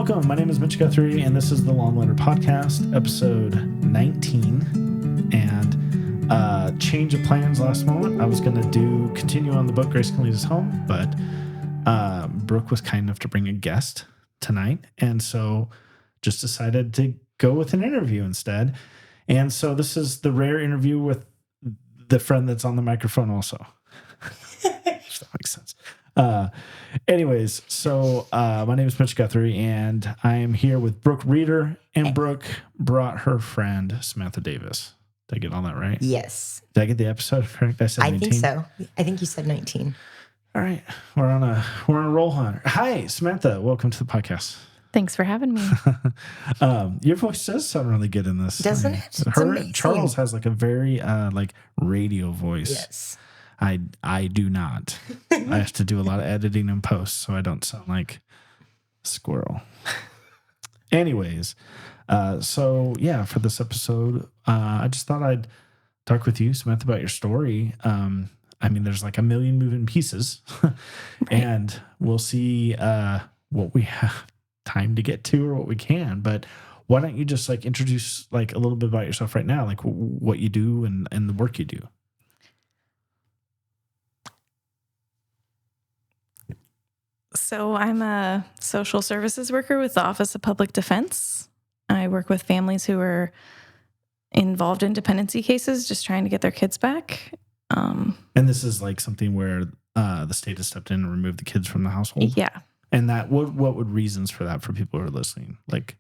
Welcome. My name is Mitch Guthrie, and this is the Long Letter Podcast, episode 19. And change of plans last moment. I was going to continue on the book Grace Can Lead Us Home, but Brooke was kind enough to bring a guest tonight, and so just decided to go with an interview instead. And so this is the rare interview with the friend that's on the microphone also. If that makes sense. Anyways, so my name is Mitch Guthrie, and I am here with Brooke Reeder, and Brooke brought her friend Samantha Davis. Did I get all that right? Yes. Did I get the episode correct? I said 19? I think so. I think you said 19. All right, we're on a roll, Hunter. Hi, Samantha. Welcome to the podcast. Thanks for having me. Your voice does sound really good in this, doesn't it? It's amazing. Charles has like a very like radio voice. Yes. I do not. I have to do a lot of editing and post, so I don't sound like a squirrel. Anyways, so yeah, for this episode, I just thought I'd talk with you, Samantha, about your story. I mean, there's like a million moving pieces, and we'll see what we have time to get to or what we can. But why don't you just like introduce like a little bit about yourself right now, like what you do and the work you do. So I'm a social services worker with the Office of Public Defense. I work with families who are involved in dependency cases, just trying to get their kids back. And this is like something where the state has stepped in and removed the kids from the household? Yeah. And that what would reasons for that for people who are listening? Like,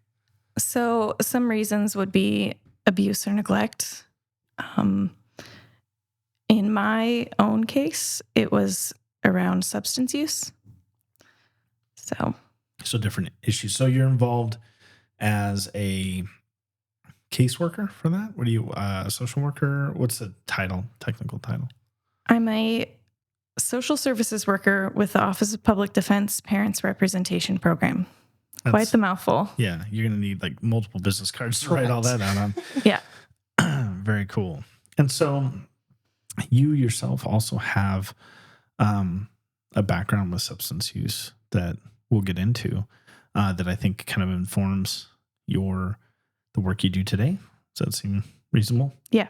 so some reasons would be abuse or neglect. In my own case, it was around substance use. So different issues. So you're involved as a caseworker for that? What are you, a social worker? What's the technical title? I'm a social services worker with the Office of Public Defense Parents Representation Program. Quite the mouthful. Yeah, you're going to need like multiple business cards to write all that out on. Yeah. Very cool. And so you yourself also have a background with substance use that we'll get into that I think kind of informs the work you do today. Does that seem reasonable? Yeah.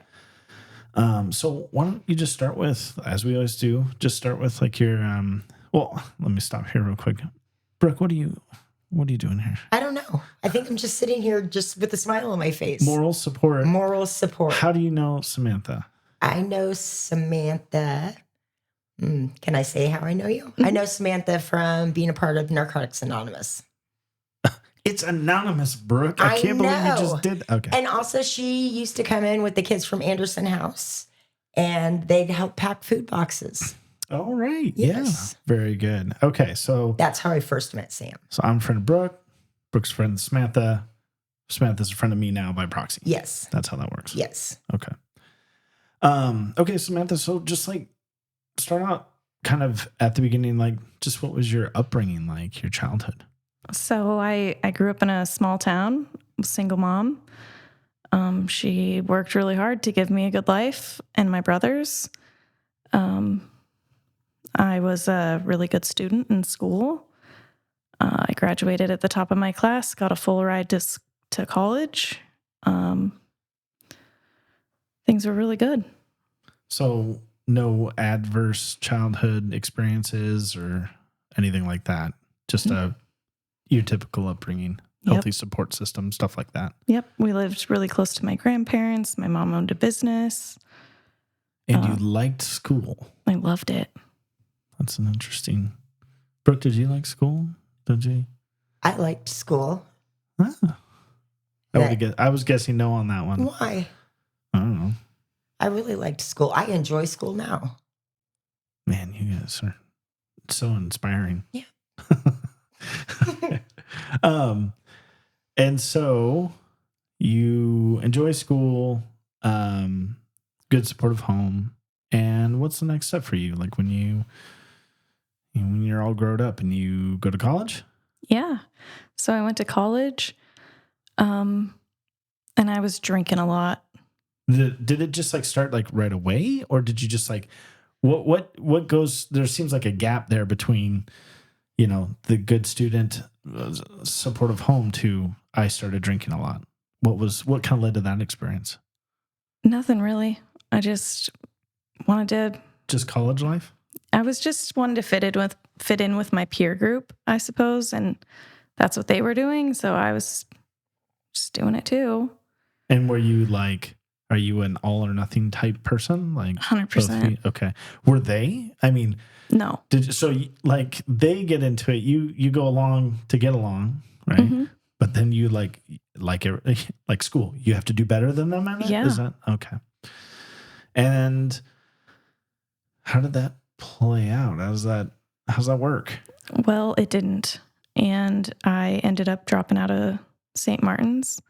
So why don't you just start with, as we always do, just start with like your, well, let me stop here real quick. Brooke, what are you doing here? I don't know. I think I'm just sitting here just with a smile on my face. Moral support. How do you know Samantha? I know Samantha. Can I say how I know you? Mm-hmm. I know Samantha from being a part of Narcotics Anonymous. It's anonymous, Brooke. I can't believe you just did. Okay. And also she used to come in with the kids from Anderson House and they'd help pack food boxes. All right. Yes. Yeah. Very good. Okay. So that's how I first met Sam. So I'm a friend of Brooke. Brooke's a friend of Samantha. Samantha's a friend of me now by proxy. Yes. That's how that works. Yes. Okay. Okay, Samantha. So just like start out kind of at the beginning, like just what was your upbringing like, your childhood? So I grew up in a small town, single mom. She worked really hard to give me a good life and my brothers. I was a really good student in school. I graduated at the top of my class, got a full ride to college. Things were really good. So no adverse childhood experiences or anything like that? Just your typical upbringing, healthy support system, stuff like that. Yep. We lived really close to my grandparents. My mom owned a business. And you liked school? I loved it. That's an interesting... Brooke, did you like school? Did you? I liked school. Ah. I was guessing no on that one. Why? I don't know. I really liked school. I enjoy school now. Man, you guys are so inspiring. Yeah. And so you enjoy school, good supportive home. And what's the next step for you? Like when you're all grown up and you go to college? Yeah. So I went to college, and I was drinking a lot. Did it just like start like right away, or did you just like what goes? There seems like a gap there between the good student, supportive home to I started drinking a lot? What kind of led to that experience? Nothing really. I just wanted to. Just college life? I was just wanting to fit in with my peer group, I suppose, and that's what they were doing. So I was just doing it too. And were you like, are you an all or nothing type person? Like 100%. Okay. Were they? I mean, no. Like they get into it. You go along to get along, right? Mm-hmm. But then you like school. You have to do better than them at it? Yeah. Is that okay? And how did that play out? How's that work? Well, it didn't. And I ended up dropping out of St. Martin's.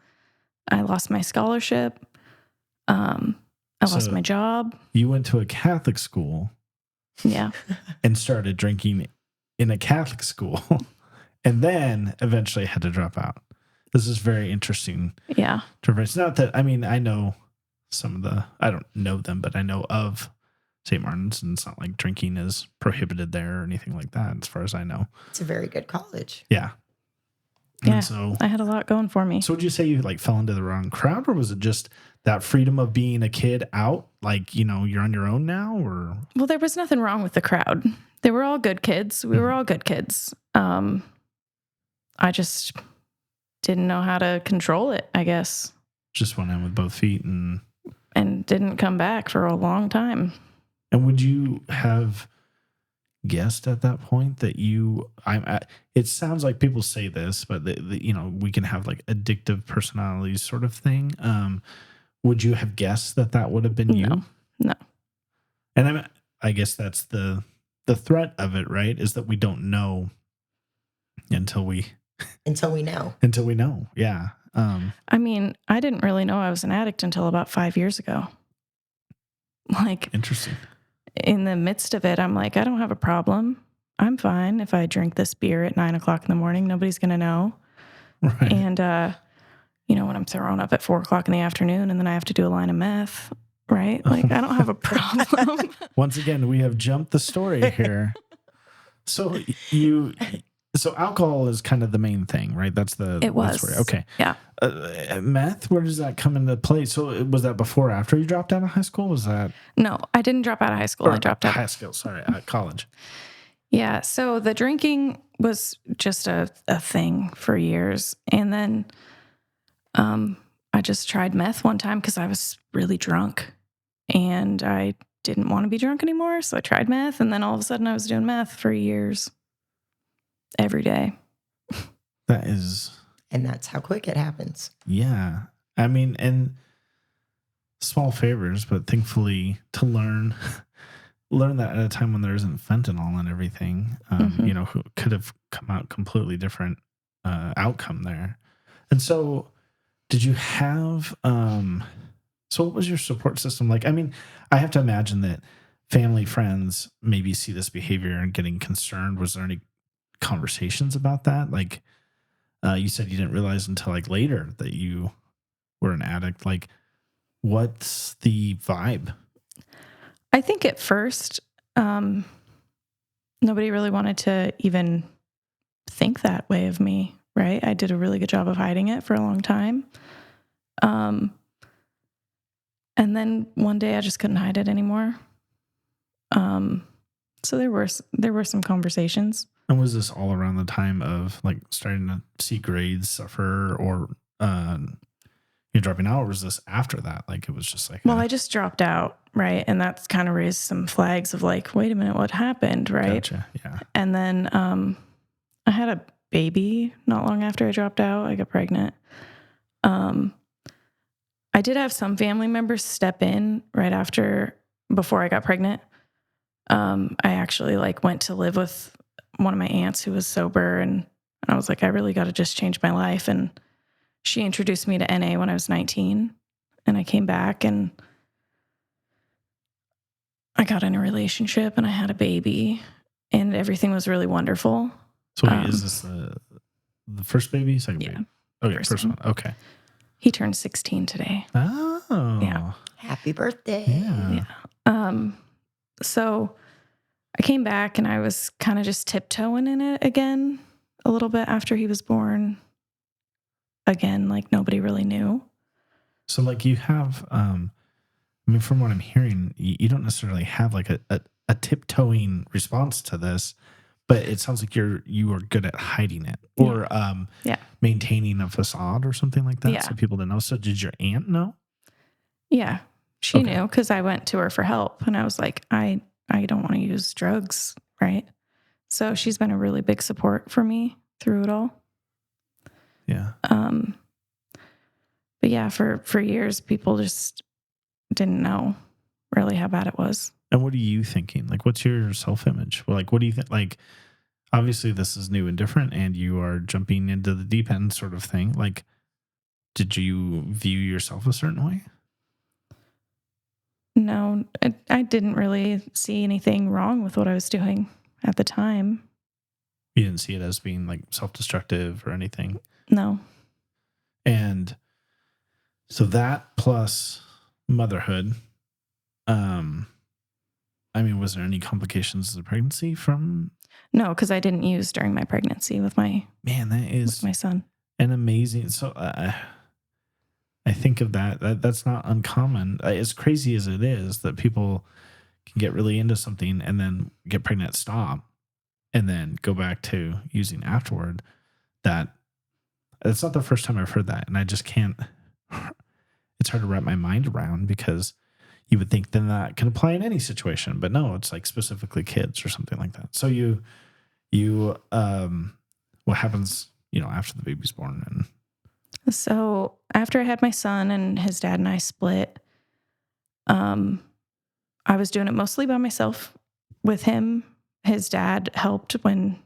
I lost my scholarship. I lost my job. You went to a Catholic school. Yeah. And started drinking in a Catholic school. And then eventually had to drop out. This is very interesting. Yeah. It's not that, I mean, I know I don't know them, but I know of St. Martin's, and it's not like drinking is prohibited there or anything like that, as far as I know. It's a very good college. Yeah. Yeah. And so I had a lot going for me. So would you say you like fell into the wrong crowd, or was it just that freedom of being a kid out? Like, you're on your own now, or? Well, there was nothing wrong with the crowd. They were all good kids. We were all good kids. I just didn't know how to control it, I guess. Just went in with both feet and didn't come back for a long time. And would you have guessed at that point that it sounds like people say this, but we can have like addictive personalities sort of thing. Would you have guessed that would have been you? No. And I guess that's the threat of it, right? Is that we don't know until we know. Yeah. I mean, I didn't really know I was an addict until about 5 years ago. Like, interesting. In the midst of it, I'm like, I don't have a problem. I'm fine if I drink this beer at 9 o'clock in the morning. Nobody's going to know. Right. And, when I'm thrown up at 4 o'clock in the afternoon and then I have to do a line of meth, right? Like, I don't have a problem. Once again, we have jumped the story here. So alcohol is kind of the main thing, right? It was. Story. Okay. Yeah. Meth, where does that come into play? So was that before or after you dropped out of high school? Was that? No, I didn't drop out of high school. I dropped out. High school, sorry, college. Yeah. So the drinking was just a thing for years. And then I just tried meth one time because I was really drunk and I didn't want to be drunk anymore. So I tried meth, and then all of a sudden I was doing meth for years. Every day. And that's how quick it happens. Yeah. I mean, and small favors, but thankfully to learn that at a time when there isn't fentanyl and everything, who could have come out completely different outcome there. And so did you have, so what was your support system like? I mean, I have to imagine that family, friends maybe see this behavior and getting concerned. Was there any conversations about that? Like, you said you didn't realize until like later that you were an addict. Like, what's the vibe? I think at first, nobody really wanted to even think that way of me, right? I did a really good job of hiding it for a long time. And then one day I just couldn't hide it anymore. So there were some conversations. And was this all around the time of like starting to see grades suffer, or you're dropping out, or was this after that? Like, it was just like, well, I just dropped out, right? And that's kind of raised some flags of like, wait a minute, what happened, right? Gotcha. Yeah. And then I had a baby not long after I dropped out. I got pregnant. I did have some family members step in before I got pregnant. I actually like went to live with one of my aunts who was sober, and I was like, I really got to just change my life. And she introduced me to NA when I was 19, and I came back and I got in a relationship and I had a baby, and everything was really wonderful. So wait, is this the first baby, second baby? Okay, first one. Okay. He turned 16 today. Oh. Yeah. Happy birthday. Yeah. So I came back and I was kind of just tiptoeing in it again a little bit after he was born. Again, like nobody really knew. So like you have, I mean, from what I'm hearing, you don't necessarily have like a tiptoeing response to this, but it sounds like you are good at hiding it or maintaining a facade or something like that. Yeah. So people didn't know. So did your aunt know? Yeah, she knew because I went to her for help and I was like, I don't want to use drugs, right? So she's been a really big support for me through it all. Yeah. But yeah, for years, people just didn't know really how bad it was. And what are you thinking? Like, what's your self-image? Well, like, what do you think? Like, obviously this is new and different and you are jumping into the deep end sort of thing. Like, did you view yourself a certain way? No, I didn't really see anything wrong with what I was doing at the time. You didn't see it as being like self-destructive or anything? No. And so that plus motherhood, I mean, was there any complications of the pregnancy from? No, because I didn't use during my pregnancy with my son. An amazing. So I think of that's not uncommon. As crazy as it is that people can get really into something and then get pregnant, stop, and then go back to using afterward. That's not the first time I've heard that, and I just can't. It's hard to wrap my mind around because you would think then that can apply in any situation, but no, it's like specifically kids or something like that. So what happens, after the baby's born? And so after I had my son and his dad and I split, I was doing it mostly by myself with him. His dad helped when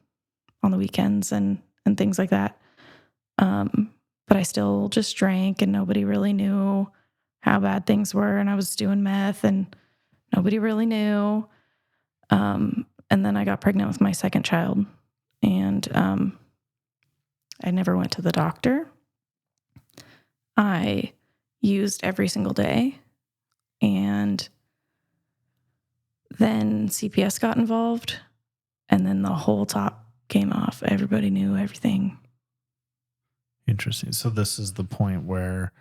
on the weekends and things like that. But I still just drank and nobody really knew how bad things were. And I was doing meth and nobody really knew. And then I got pregnant with my second child and I never went to the doctor. I used every single day. And then CPS got involved. And then the whole top came off. Everybody knew everything. Interesting. So this is the point where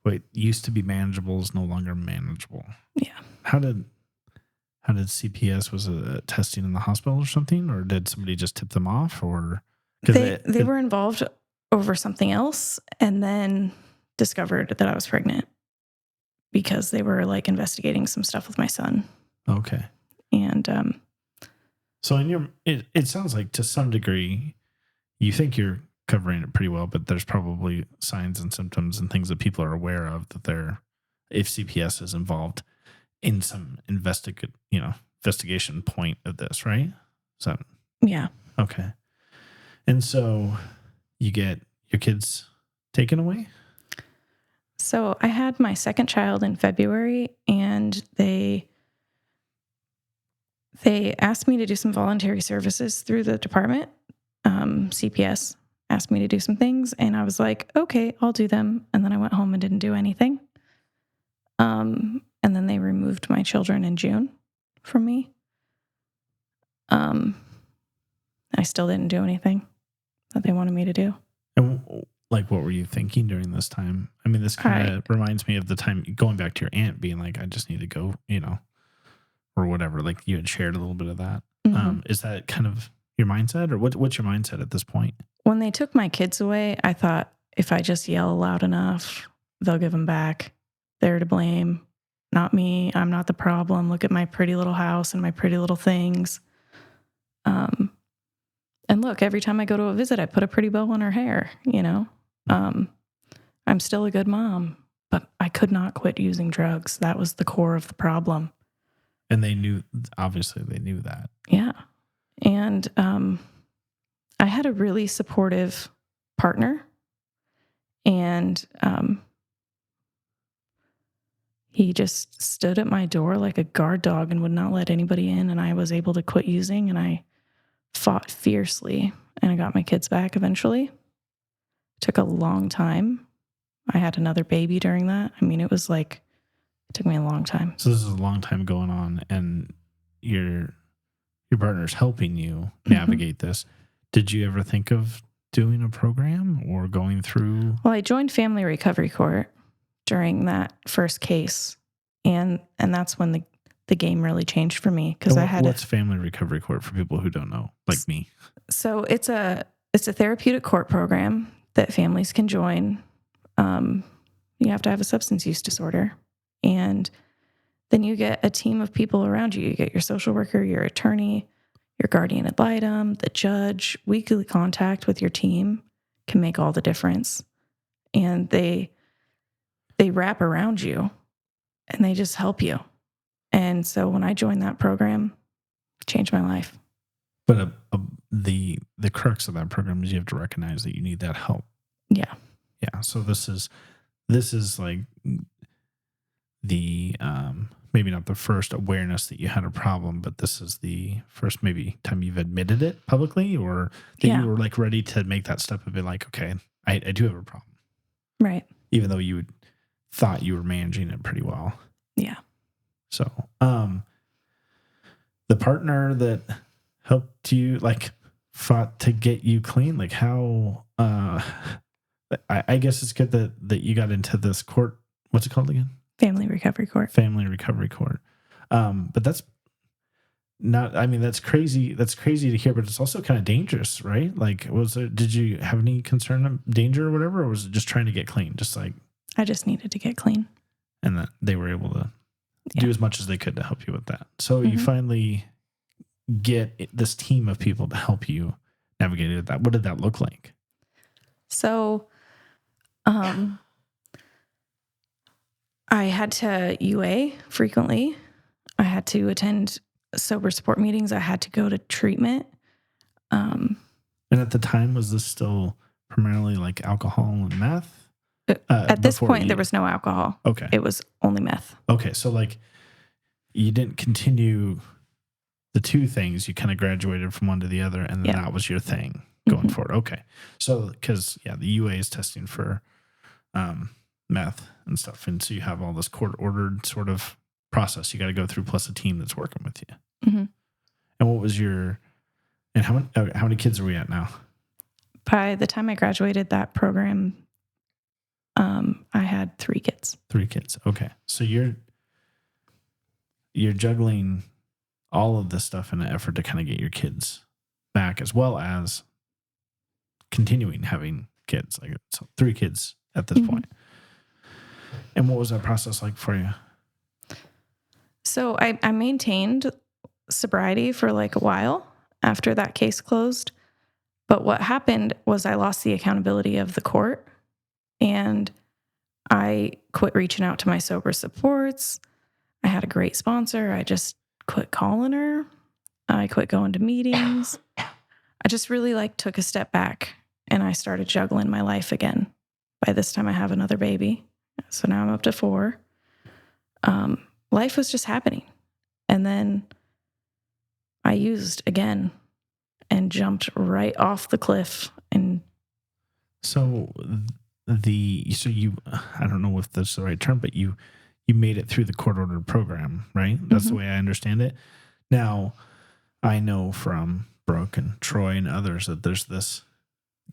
what used to be manageable is no longer manageable. Yeah. How did CPS, was it testing in the hospital or something, or did somebody just tip them off, or they were involved over something else and then discovered that I was pregnant because they were like investigating some stuff with my son. Okay. And so it sounds like to some degree you think you're covering it pretty well, but there's probably signs and symptoms and things that people are aware of that if CPS is involved in some investigation point of this, right? So yeah. Okay. And so you get your kids taken away? So I had my second child in February and they asked me to do some voluntary services through the department. CPS asked me to do some things and I was like, okay, I'll do them. And then I went home and didn't do anything. And then they removed my children in June from me. I still didn't do anything that they wanted me to do. And like, what were you thinking during this time? I mean, this kind of reminds me of the time going back to your aunt being like, I just need to go, or whatever. Like you had shared a little bit of that. Mm-hmm. Is that kind of your mindset, or what's your mindset at this point? When they took my kids away, I thought if I just yell loud enough, they'll give them back. They're to blame, not me. I'm not the problem. Look at my pretty little house and my pretty little things. And look, every time I go to a visit, I put a pretty bow on her hair, I'm still a good mom, but I could not quit using drugs. That was the core of the problem. And obviously they knew that. Yeah. And I had a really supportive partner and he just stood at my door like a guard dog and would not let anybody in. And I was able to quit using and I fought fiercely and I got my kids back eventually. It took a long time. I had another baby during that. I mean, it took me a long time. So this is a long time going on and your partner's helping you navigate this. Did you ever think of doing a program or going through? Well, I joined Family Recovery Court during that first case, and that's when the game really changed for me, because I had what's Family Recovery Court for people who don't know, like me? So it's a therapeutic court program that families can join. You have to have a substance use disorder, and then you get a team of people around you. You get your social worker, your attorney, your guardian ad litem, the judge. Weekly contact with your team can make all the difference, and they wrap around you, and they just help you. And so when I joined that program, it changed my life. But the crux of that program is you have to recognize that you need that help. Yeah. Yeah. So this is like the maybe not the first awareness that you had a problem, but this is the first maybe time you've admitted it publicly, or that you were like ready to make that step and be like, okay, I do have a problem. Right. Even though you thought you were managing it pretty well. Yeah. So the partner that helped you, like, fought to get you clean, like how I guess it's good that you got into this court. What's it called again? Family Recovery Court. Family Recovery Court. But that's not, I mean, that's crazy. That's crazy to hear, but it's also kind of dangerous, right? Like, did you have any concern of danger or whatever, or was it just trying to get clean? Just like, I just needed to get clean. And that they were able to do as much as they could to help you with that. So you finally get this team of people to help you navigate that. What did that look like? So, I had to UA frequently. I had to attend sober support meetings. I had to go to treatment. And at the time, was this still primarily like alcohol and meth? At this point, there was no alcohol. Okay. It was only meth. Okay. So like you didn't continue the two things. You kind of graduated from one to the other, and then that was your thing going forward. Okay. So, because, the UA is testing for meth and stuff. And so you have all this court-ordered sort of process you got to go through, plus a team that's working with you. Mm-hmm. And what was how many kids are we at now? By the time I graduated that program, I had 3 kids. 3 kids. Okay. So you're juggling all of this stuff in an effort to kind of get your kids back, as well as continuing having kids. Like, so 3 kids at this point. And what was that process like for you? So I maintained sobriety for like a while after that case closed. But what happened was I lost the accountability of the court, and I quit reaching out to my sober supports. I had a great sponsor. I just quit calling her. I quit going to meetings. I just really took a step back, and I started juggling my life again. By this time I have another baby. So now I'm up to 4. Life was just happening. And then I used again and jumped right off the cliff. And so you, I don't know if that's the right term, but you made it through the court-ordered program, right? That's the way I understand it. Now, I know from Brooke and Troy and others that there's this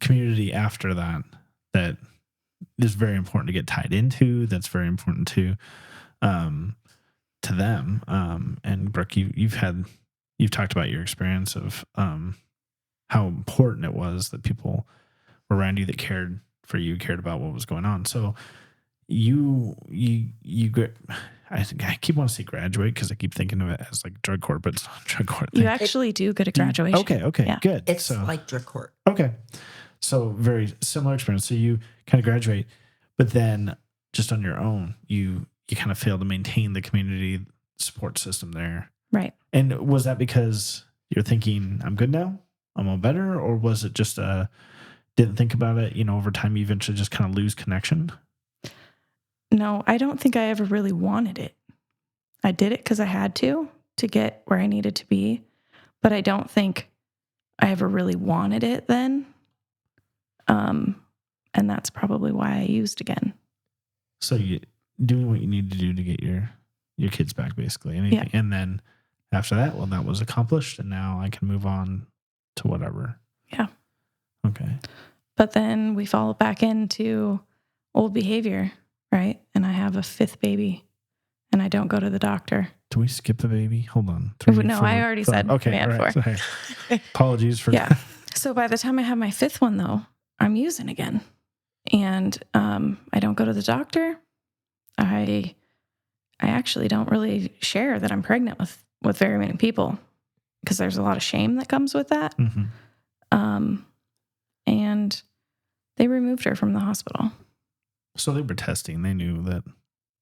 community after that is very important to get tied into. That's very important to them. And Brooke, you've talked about your experience of how important it was that people were around you that cared for you, cared about what was going on. So you I keep wanting to say graduate because I keep thinking of it as like drug court, but it's not a drug court thing. you actually do go to graduation. Okay, Yeah. Good. It's like drug court. Okay. So very similar experience. So you kind of graduate, but then just on your own, you kind of fail to maintain the community support system there. Right. And was that because you're thinking, I'm good now, I'm all better? Or was it just didn't think about it, over time you eventually just kind of lose connection? No, I don't think I ever really wanted it. I did it because I had to get where I needed to be. But I don't think I ever really wanted it then. And that's probably why I used again. So you doing what you need to do to get your kids back, basically. Anything. Yeah. And then after that, well, that was accomplished, and now I can move on to whatever. Yeah. Okay. But then we fall back into old behavior, right? And I have a 5th baby, and I don't go to the doctor. Do we skip the baby? Hold on. I already said okay, man right, 4. Sorry. Apologies for Yeah. So by the time I have my 5th one, though, I'm using again. And I don't go to the doctor. I actually don't really share that I'm pregnant with very many people because there's a lot of shame that comes with that. Mm-hmm. And they removed her from the hospital. So they were testing. They knew that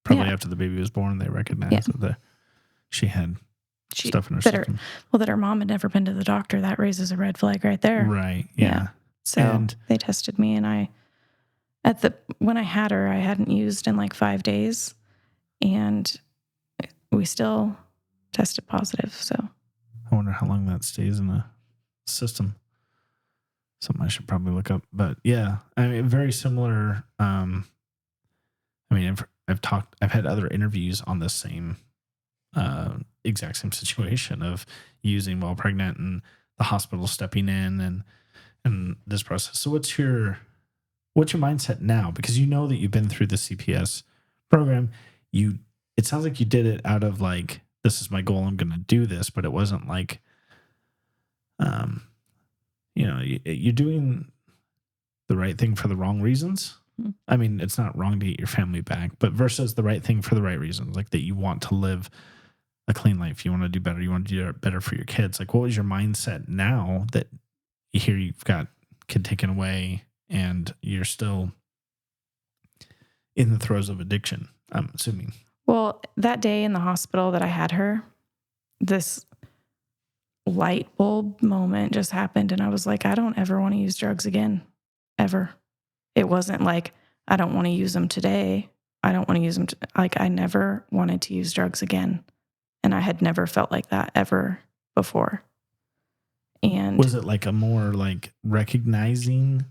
probably after the baby was born, they recognized that she had stuff in her system. That her mom had never been to the doctor. That raises a red flag right there. Right. Yeah. So they tested me, and when I had her, I hadn't used in like 5 days, and we still tested positive. So I wonder how long that stays in the system. Something I should probably look up. But yeah, I mean, very similar. I mean, I've had other interviews on the same exact same situation of using while pregnant and the hospital stepping in and this process. So what's your mindset now? Because you know that you've been through the CPS program. It sounds like you did it out of like, this is my goal, I'm going to do this, but it wasn't like, you're doing the right thing for the wrong reasons. Mm-hmm. I mean, it's not wrong to get your family back, but versus the right thing for the right reasons, like that you want to live a clean life, you want to do better, you want to do better for your kids. Like, what was your mindset now that you've got kid taken away and you're still in the throes of addiction, I'm assuming? Well, that day in the hospital that I had her, this light bulb moment just happened. And I was like, I don't ever want to use drugs again, ever. It wasn't like, I don't want to use them today. I don't want to use them. I never wanted to use drugs again. And I had never felt like that ever before. And was it like a more like recognizing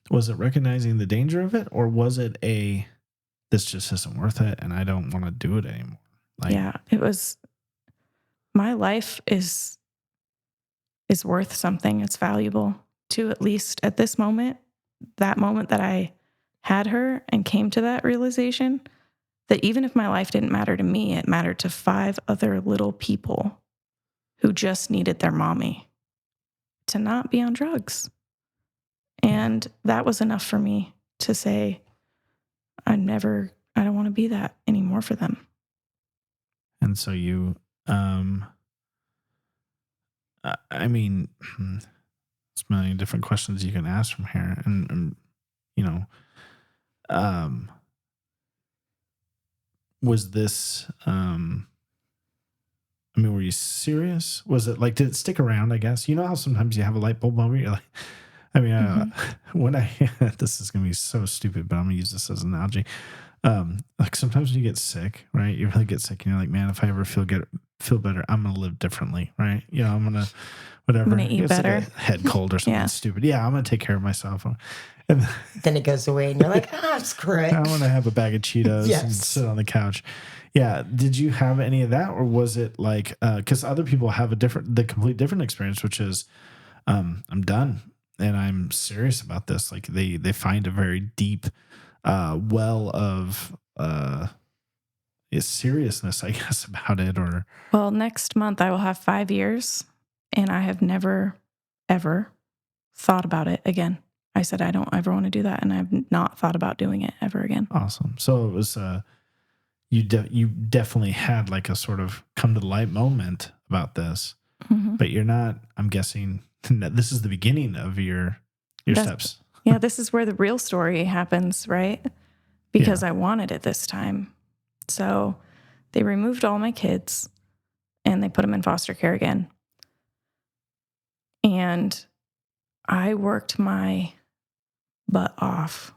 the danger of it? Or was it this just isn't worth it and I don't want to do it anymore? Yeah, it was, my life is worth something. It's valuable to, at least at this moment, that moment that I had her and came to that realization that even if my life didn't matter to me, it mattered to 5 other little people who just needed their mommy to not be on drugs. And that was enough for me to say, I don't want to be that anymore for them. And so you, I mean, there's a million different questions you can ask from here. And was this, were you serious? Was it like, did it stick around, I guess? You know how sometimes you have a light bulb moment? You're like, when this is going to be so stupid, but I'm going to use this as an analogy. Like sometimes when you get sick, right? You really get sick and you're like, man, if I ever feel better, I'm going to live differently, right? I'm going to, whatever. I'm going to eat better. Like a head cold or something stupid. Yeah, I'm going to take care of myself. And then it goes away and you're like, screw it. I want to have a bag of Cheetos and sit on the couch. Yeah. Did you have any of that? Or was it like, because other people have the complete different experience, which is, I'm done and I'm serious about this. Like they find a very deep well of seriousness, I guess, about it. Or well, next month I will have 5 years and I have never, ever thought about it again. I said, I don't ever want to do that. And I've not thought about doing it ever again. Awesome. So it was, you definitely had like a sort of come to the light moment about this, but you're not, I'm guessing this is the beginning of your steps. Yeah. This is where the real story happens, right? Because I wanted it this time. So they removed all my kids and they put them in foster care again. And I worked my butt off.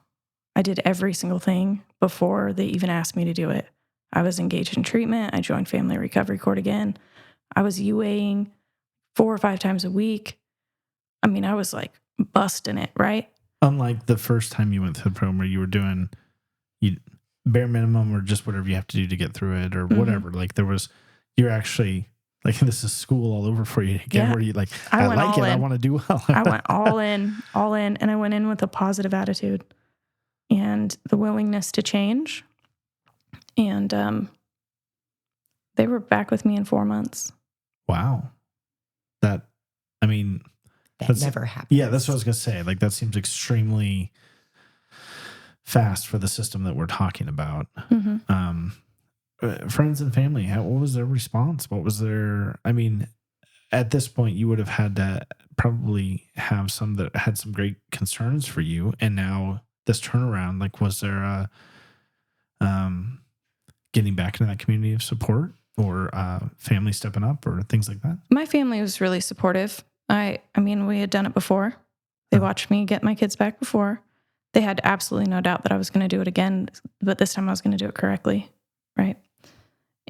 I did every single thing before they even asked me to do it. I was engaged in treatment. I joined Family Recovery Court again. I was UAing 4 or 5 times a week. I mean, I was like busting it, right? Unlike the first time you went through the program where you were doing bare minimum or just whatever you have to do to get through it or whatever. Like there was, you're actually like, this is school all over for you again, Yeah. where you like, I I went like all it. I in. want to do well. I went all in, and I went in with a positive attitude and the willingness to change. And they were back with me in 4 months. Wow. That, I mean, That never happens. Yeah, that's what I was going to say. Like, that seems extremely fast for the system that we're talking about. Friends and family, what was their response? What was their, I mean, at this point, you would have had to probably have some that had some great concerns for you. And now this turnaround, like, was there a, getting back into that community of support or family stepping up or things like that? My family was really supportive. I mean, we had done it before. They watched me get my kids back before. They had absolutely no doubt that I was going to do it again, but this time I was going to do it correctly, right?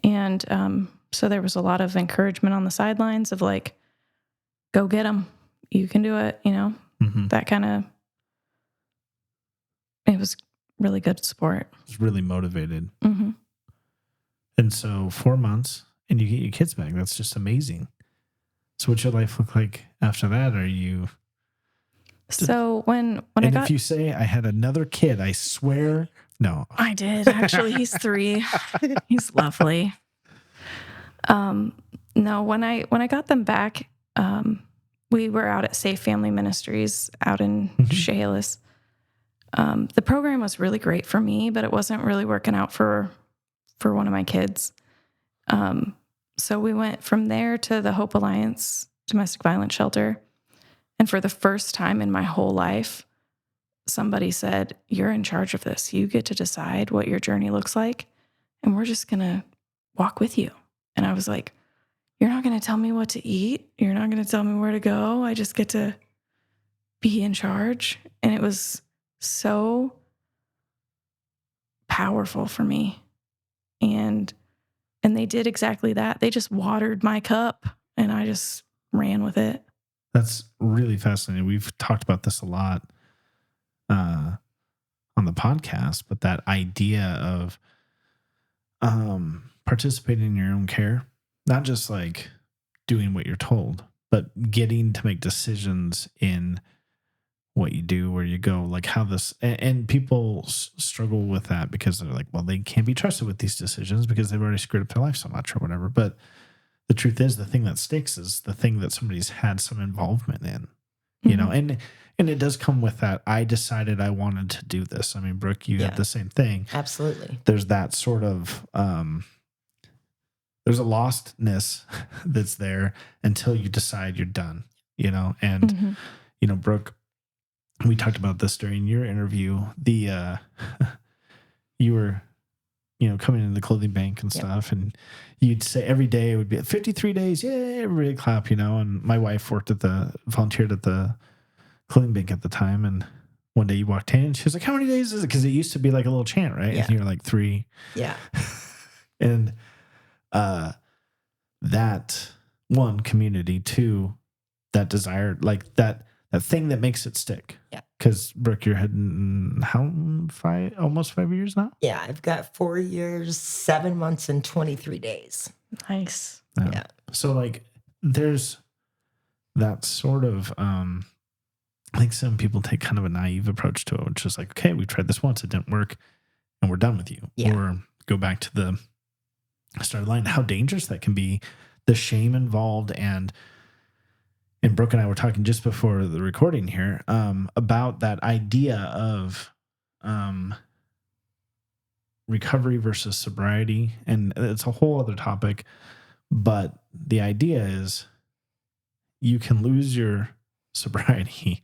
And so there was a lot of encouragement on the sidelines of like, go get them. You can do it, that kind of, it was really good support. It was really motivated. And so 4 months and you get your kids back. That's just amazing. So what's your life look like after that? Are you... So when and if you say I had another kid, I swear, no. I did. Actually, he's 3. He's lovely. No, when I got them back, we were out at Safe Family Ministries out in Chehalis. The program was really great for me, but it wasn't really working out for one of my kids. So we went from there to the Hope Alliance domestic violence shelter. And for the first time in my whole life, somebody said, you're in charge of this. You get to decide what your journey looks like, and we're just going to walk with you. And I was like, you're not going to tell me what to eat. You're not going to tell me where to go. I just get to be in charge. And it was so powerful for me. And they did exactly that. They just watered my cup, and I just ran with it. That's really fascinating. We've talked about this a lot on the podcast, but that idea of participating in your own care, not just like doing what you're told, but getting to make decisions in what you do, where you go, like how this, and people struggle with that because they're like, well, they can't be trusted with these decisions because they've already screwed up their life so much or whatever. But the truth is, the thing that sticks is the thing that somebody's had some involvement in, you know, and it does come with that. I decided I wanted to do this. I mean, Brooke, you have the same thing. Absolutely. There's that sort of, there's a lostness that's there until you decide you're done, you know, and, you know, Brooke, we talked about this during your interview, you were, you know, coming into the clothing bank and stuff. And you'd say every day it would be 53 days. Yeah, everybody clap, you know. And my wife volunteered at the clothing bank at the time. And one day you walked in and she was like, how many days is it? Because it used to be like a little chant, right? Yeah. And you're like 3. Yeah. And that one, community, 2, that desire, like that thing that makes it stick. Yeah. Because Brooke, you're heading almost 5 years now? Yeah, I've got 4 years, 7 months, and 23 days. Nice. Yeah. So like there's that sort of I think some people take kind of a naive approach to it, which is like, okay, we tried this once, it didn't work, and we're done with you. Yeah. Or go back to the start line, how dangerous that can be, the shame involved. And Brooke and I were talking just before the recording here about that idea of recovery versus sobriety. And it's a whole other topic. But the idea is you can lose your sobriety,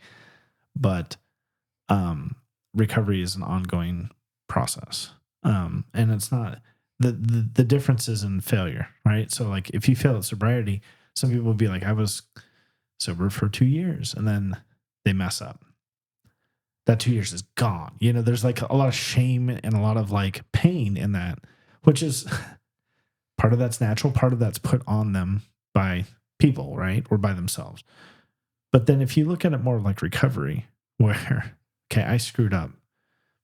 but recovery is an ongoing process. And it's not the difference is in failure, right? So like if you fail at sobriety, some people would be like, I was sober for 2 years, and then they mess up. That 2 years is gone. You know, there's like a lot of shame and a lot of like pain in that, which is part of that's natural, part of that's put on them by people, right? Or by themselves. But then if you look at it more like recovery, where, okay, I screwed up,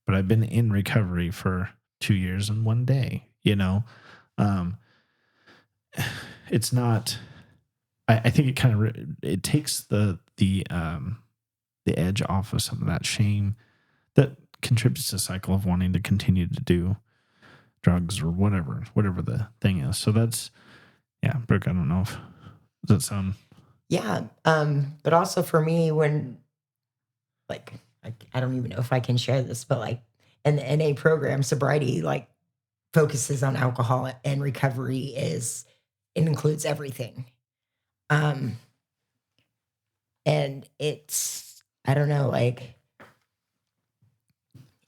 but I've been in recovery for 2 years and 1 day, you know? it's not. I think it kind of it takes the edge off of some of that shame that contributes to a cycle of wanting to continue to do drugs or whatever the thing is. So that's, yeah, Brooke, I don't know if, does that sound? Yeah. But also for me, when like, I don't even know if I can share this, but like in the NA program, sobriety, like focuses on alcohol and recovery it includes everything. And it's, I don't know, like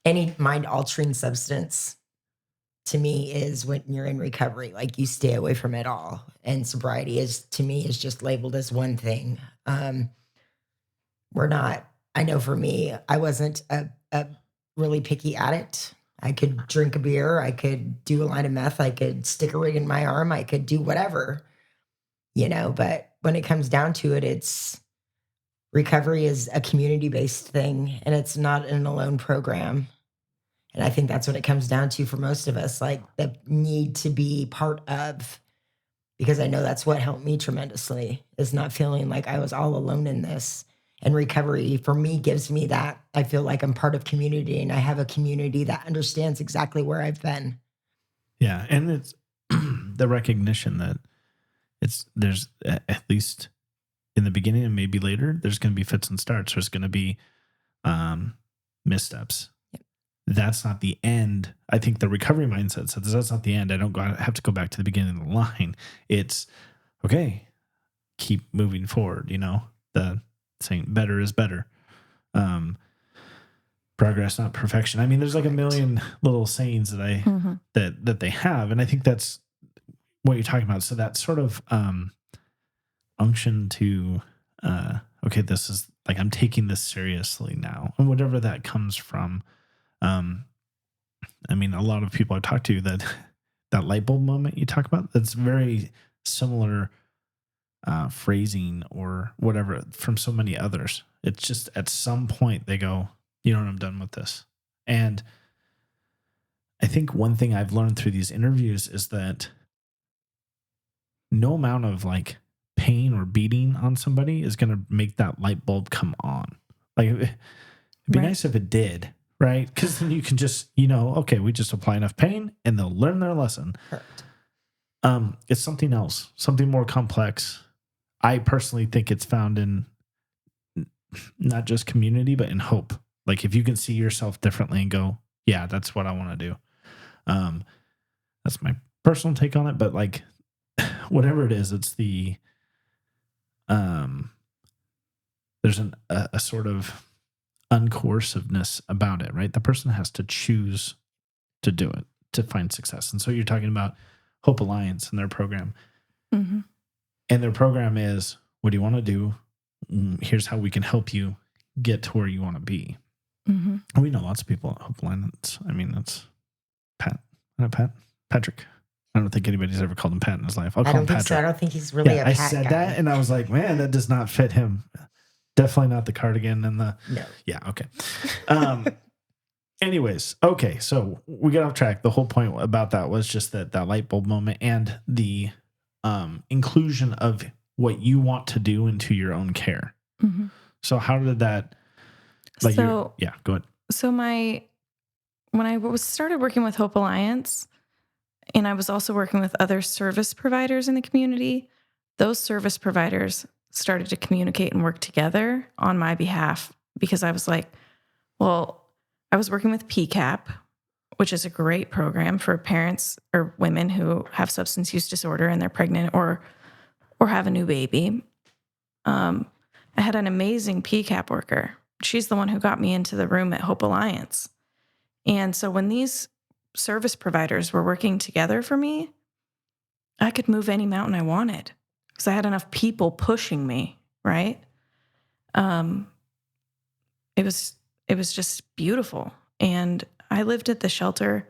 any mind altering substance to me is when you're in recovery, like you stay away from it all. And sobriety to me is just labeled as one thing. I know for me, I wasn't a really picky addict. I could drink a beer. I could do a line of meth. I could stick a rig in my arm. I could do whatever, but when it comes down to it, recovery is a community-based thing, and it's not an alone program. And I think that's what it comes down to for most of us, like the need to be part of, because I know that's what helped me tremendously, is not feeling like I was all alone in this. And recovery for me gives me that. I feel like I'm part of community, and I have a community that understands exactly where I've been. Yeah. And it's the recognition that there's at least in the beginning and maybe later, there's going to be fits and starts. There's going to be missteps. That's not the end. I think the recovery mindset says that's not the end. I don't have to go back to the beginning of the line. It's okay. Keep moving forward. The saying better is better. Progress, not perfection. I mean, there's like a million little sayings that that they have. And I think that's what you're talking about. So that sort of unction to, okay, this is like, I'm taking this seriously now, and whatever that comes from. I mean, a lot of people I talk to that light bulb moment you talk about, that's very similar phrasing or whatever from so many others. It's just at some point they go, I'm done with this. And I think one thing I've learned through these interviews is that no amount of like pain or beating on somebody is going to make that light bulb come on. Like it'd be nice if it did. Right? Because then you can just, okay, we just apply enough pain and they'll learn their lesson. Correct. It's something else, something more complex. I personally think it's found in not just community, but in hope. Like if you can see yourself differently and go, yeah, that's what I want to do. That's my personal take on it. But like whatever it is, it's the, there's a sort of uncoerciveness about it, right? The person has to choose to do it to find success. And so you're talking about Hope Alliance and their program. Mm-hmm. And their program is, what do you want to do? Here's how we can help you get to where you want to be. Mm-hmm. And we know lots of people at Hope Alliance. I mean, that's Patrick. I don't think anybody's ever called him Pat in his life. I'll call him Patrick. So. I don't think he's really a Pat I said guy. that and I was like, man, that does not fit him. Definitely not the cardigan and the... No. Yeah, okay. Anyways, okay, so we got off track. The whole point about that was just that light bulb moment and the inclusion of what you want to do into your own care. Mm-hmm. So how did that... go ahead. So when I started working with Hope Alliance, and I was also working with other service providers in the community, those service providers started to communicate and work together on my behalf, because I was like, well, I was working with PCAP, which is a great program for parents or women who have substance use disorder and they're pregnant or have a new baby. I had an amazing PCAP worker. She's the one who got me into the room at Hope Alliance. And so when these service providers were working together for me, I could move any mountain I wanted, because I had enough people pushing me, right? It was just beautiful. And I lived at the shelter.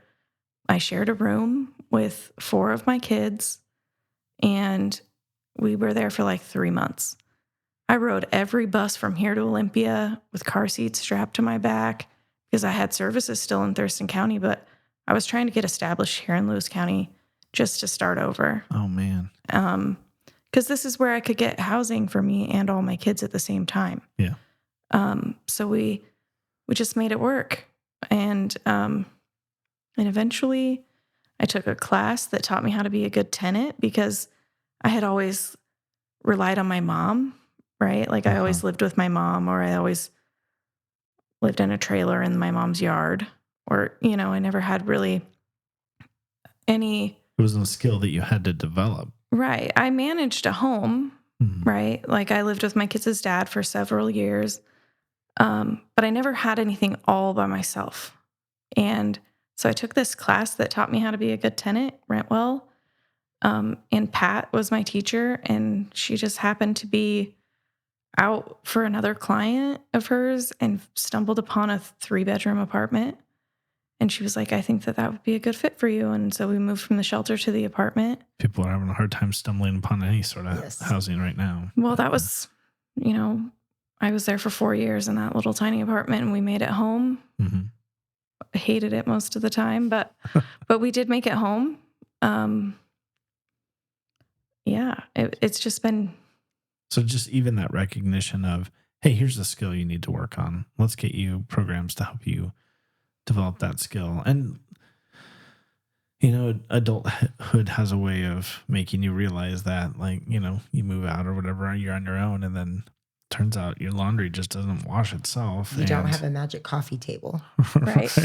I shared a room with 4 of my kids, and we were there for like 3 months. I rode every bus from here to Olympia with car seats strapped to my back, because I had services still in Thurston County, but I was trying to get established here in Lewis County just to start over. Oh man. Because this is where I could get housing for me and all my kids at the same time. Yeah. So we just made it work. And eventually I took a class that taught me how to be a good tenant, because I had always relied on my mom, right? Like I always lived with my mom, or I always lived in a trailer in my mom's yard, or, I never had really any. It wasn't a skill that you had to develop. Right. I managed a home, right? Like I lived with my kids' dad for several years. But I never had anything all by myself. And so I took this class that taught me how to be a good tenant, rent well. And Pat was my teacher, and she just happened to be out for another client of hers and stumbled upon a 3-bedroom apartment. And she was like, I think that would be a good fit for you. And so we moved from the shelter to the apartment. People are having a hard time stumbling upon any sort of housing right now. Well, that was, I was there for 4 years in that little tiny apartment, and we made it home. Mm-hmm. I hated it most of the time, but we did make it home. It's just been. So just even that recognition of, hey, here's the skill you need to work on. Let's get you programs to help you develop that skill. And, adulthood has a way of making you realize that, like, you move out or whatever, you're on your own, and then turns out your laundry just doesn't wash itself. You don't have a magic coffee table. Right.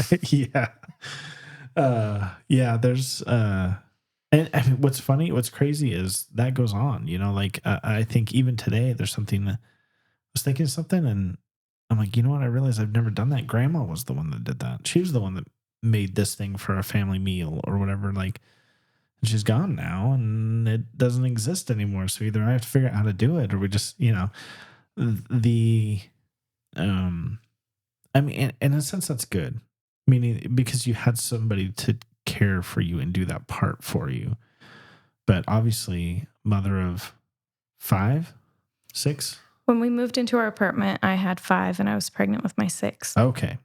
Yeah. There's, and I mean, what's crazy is that goes on, I think even today there's something that I was thinking of something, and I'm like, you know what? I realized I've never done that. Grandma was the one that did that. She was the one that made this thing for a family meal or whatever. Like, and she's gone now and it doesn't exist anymore. So either I have to figure out how to do it, or we just, I mean, in a sense, that's good. Meaning, because you had somebody to care for you and do that part for you. But obviously, mother of 5, 6. When we moved into our apartment, I had 5 and I was pregnant with my 6th. Okay.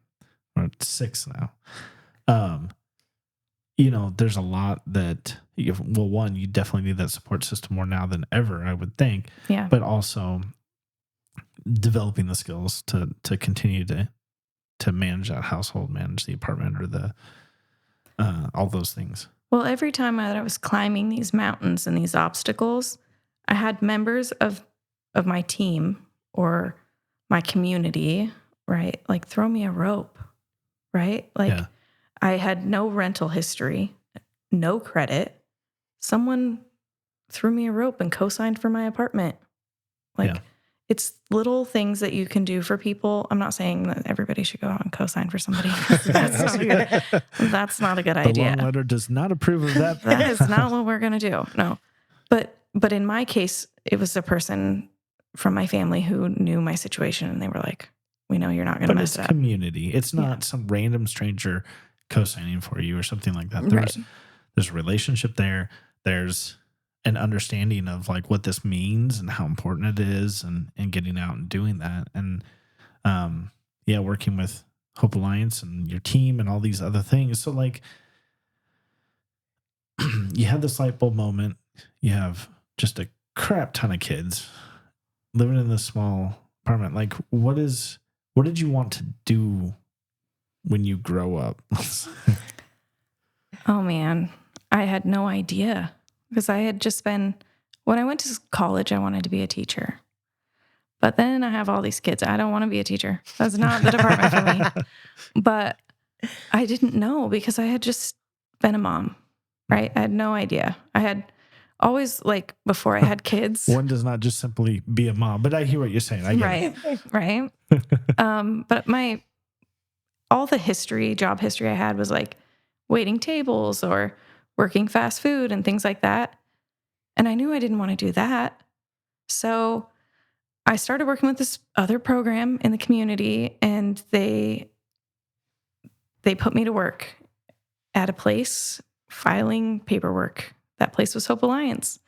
We're at 6 now. There's a lot that, one, you definitely need that support system more now than ever, I would think. Yeah. But also developing the skills to continue to manage that household, manage the apartment, or all those things. Well, every time I was climbing these mountains and these obstacles, I had members of my team or my community, right? Like throw me a rope, right? Like I had no rental history, no credit. Someone threw me a rope and co-signed for my apartment. It's little things that you can do for people. I'm not saying that everybody should go out and co-sign for somebody. That's not a good idea. The long letter does not approve of that. That is not what we're going to do. No. But in my case, it was a person from my family who knew my situation, and they were like, we know you're not going to mess it up. It's community. It's not some random stranger co-signing for you or something like that. There's a relationship there. There's an understanding of like what this means and how important it is, and getting out and doing that. And working with Hope Alliance and your team and all these other things. So like you had this light bulb moment. You have just a crap ton of kids living in this small apartment. Like what did you want to do when you grow up? Oh man, I had no idea. Because I had just when I went to college, I wanted to be a teacher. But then I have all these kids. I don't want to be a teacher. That's not the department for me. But I didn't know, because I had just been a mom, right? I had no idea. I had always, like, before I had kids. One does not just simply be a mom, but I hear what you're saying. I get it. Right. But all the job history I had was like waiting tables or working fast food and things like that. And I knew I didn't want to do that. So I started working with this other program in the community, and they put me to work at a place filing paperwork. That place was Hope Alliance.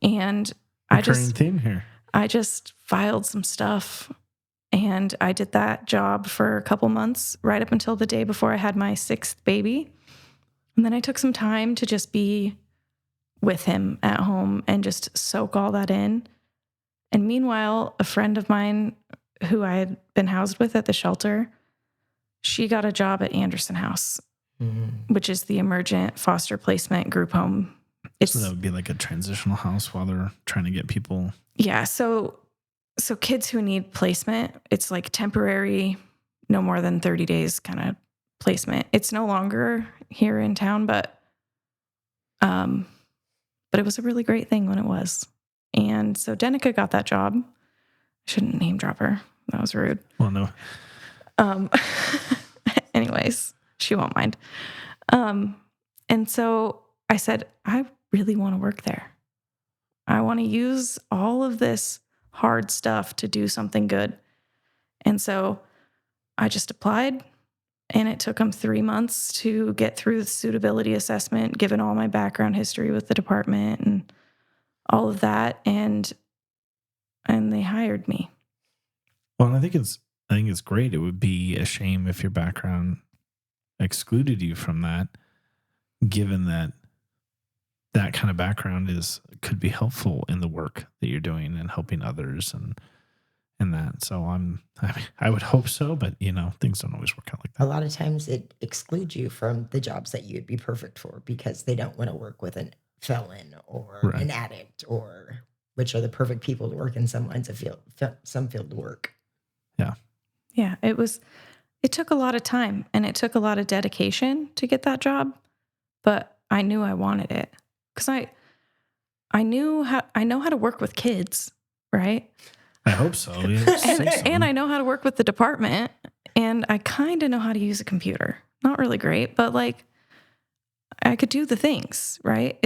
And theme here. I just filed some stuff, and I did that job for a couple months, right up until the day before I had my 6th baby. And then I took some time to just be with him at home and just soak all that in. And meanwhile, a friend of mine who I had been housed with at the shelter, she got a job at Anderson House, which is the emergent foster placement group home. So that would be like a transitional house while they're trying to get people. Yeah. So kids who need placement, it's like temporary, no more than 30 days kind of placement. It's no longer here in town, but it was a really great thing when it was. And so Denica got that job. I shouldn't name drop her. That was rude. Well, no. Anyways, she won't mind. And so I said, I really want to work there. I want to use all of this hard stuff to do something good. And so I just applied, and it took them 3 months to get through the suitability assessment, given all my background history with the department and all of that. And they hired me. Well, I think it's great. It would be a shame if your background excluded you from that, given that kind of background could be helpful in the work that you're doing and helping others and that. So I would hope so, but things don't always work out like that. A lot of times it excludes you from the jobs that you'd be perfect for because they don't want to work with a felon or an addict, or which are the perfect people to work in some lines of some field of work. Yeah. Yeah. It took a lot of time and it took a lot of dedication to get that job, but I knew I wanted it because I know how to work with kids, right? I hope so. And I know how to work with the department, and I kind of know how to use a computer. Not really great, but like I could do the things, right?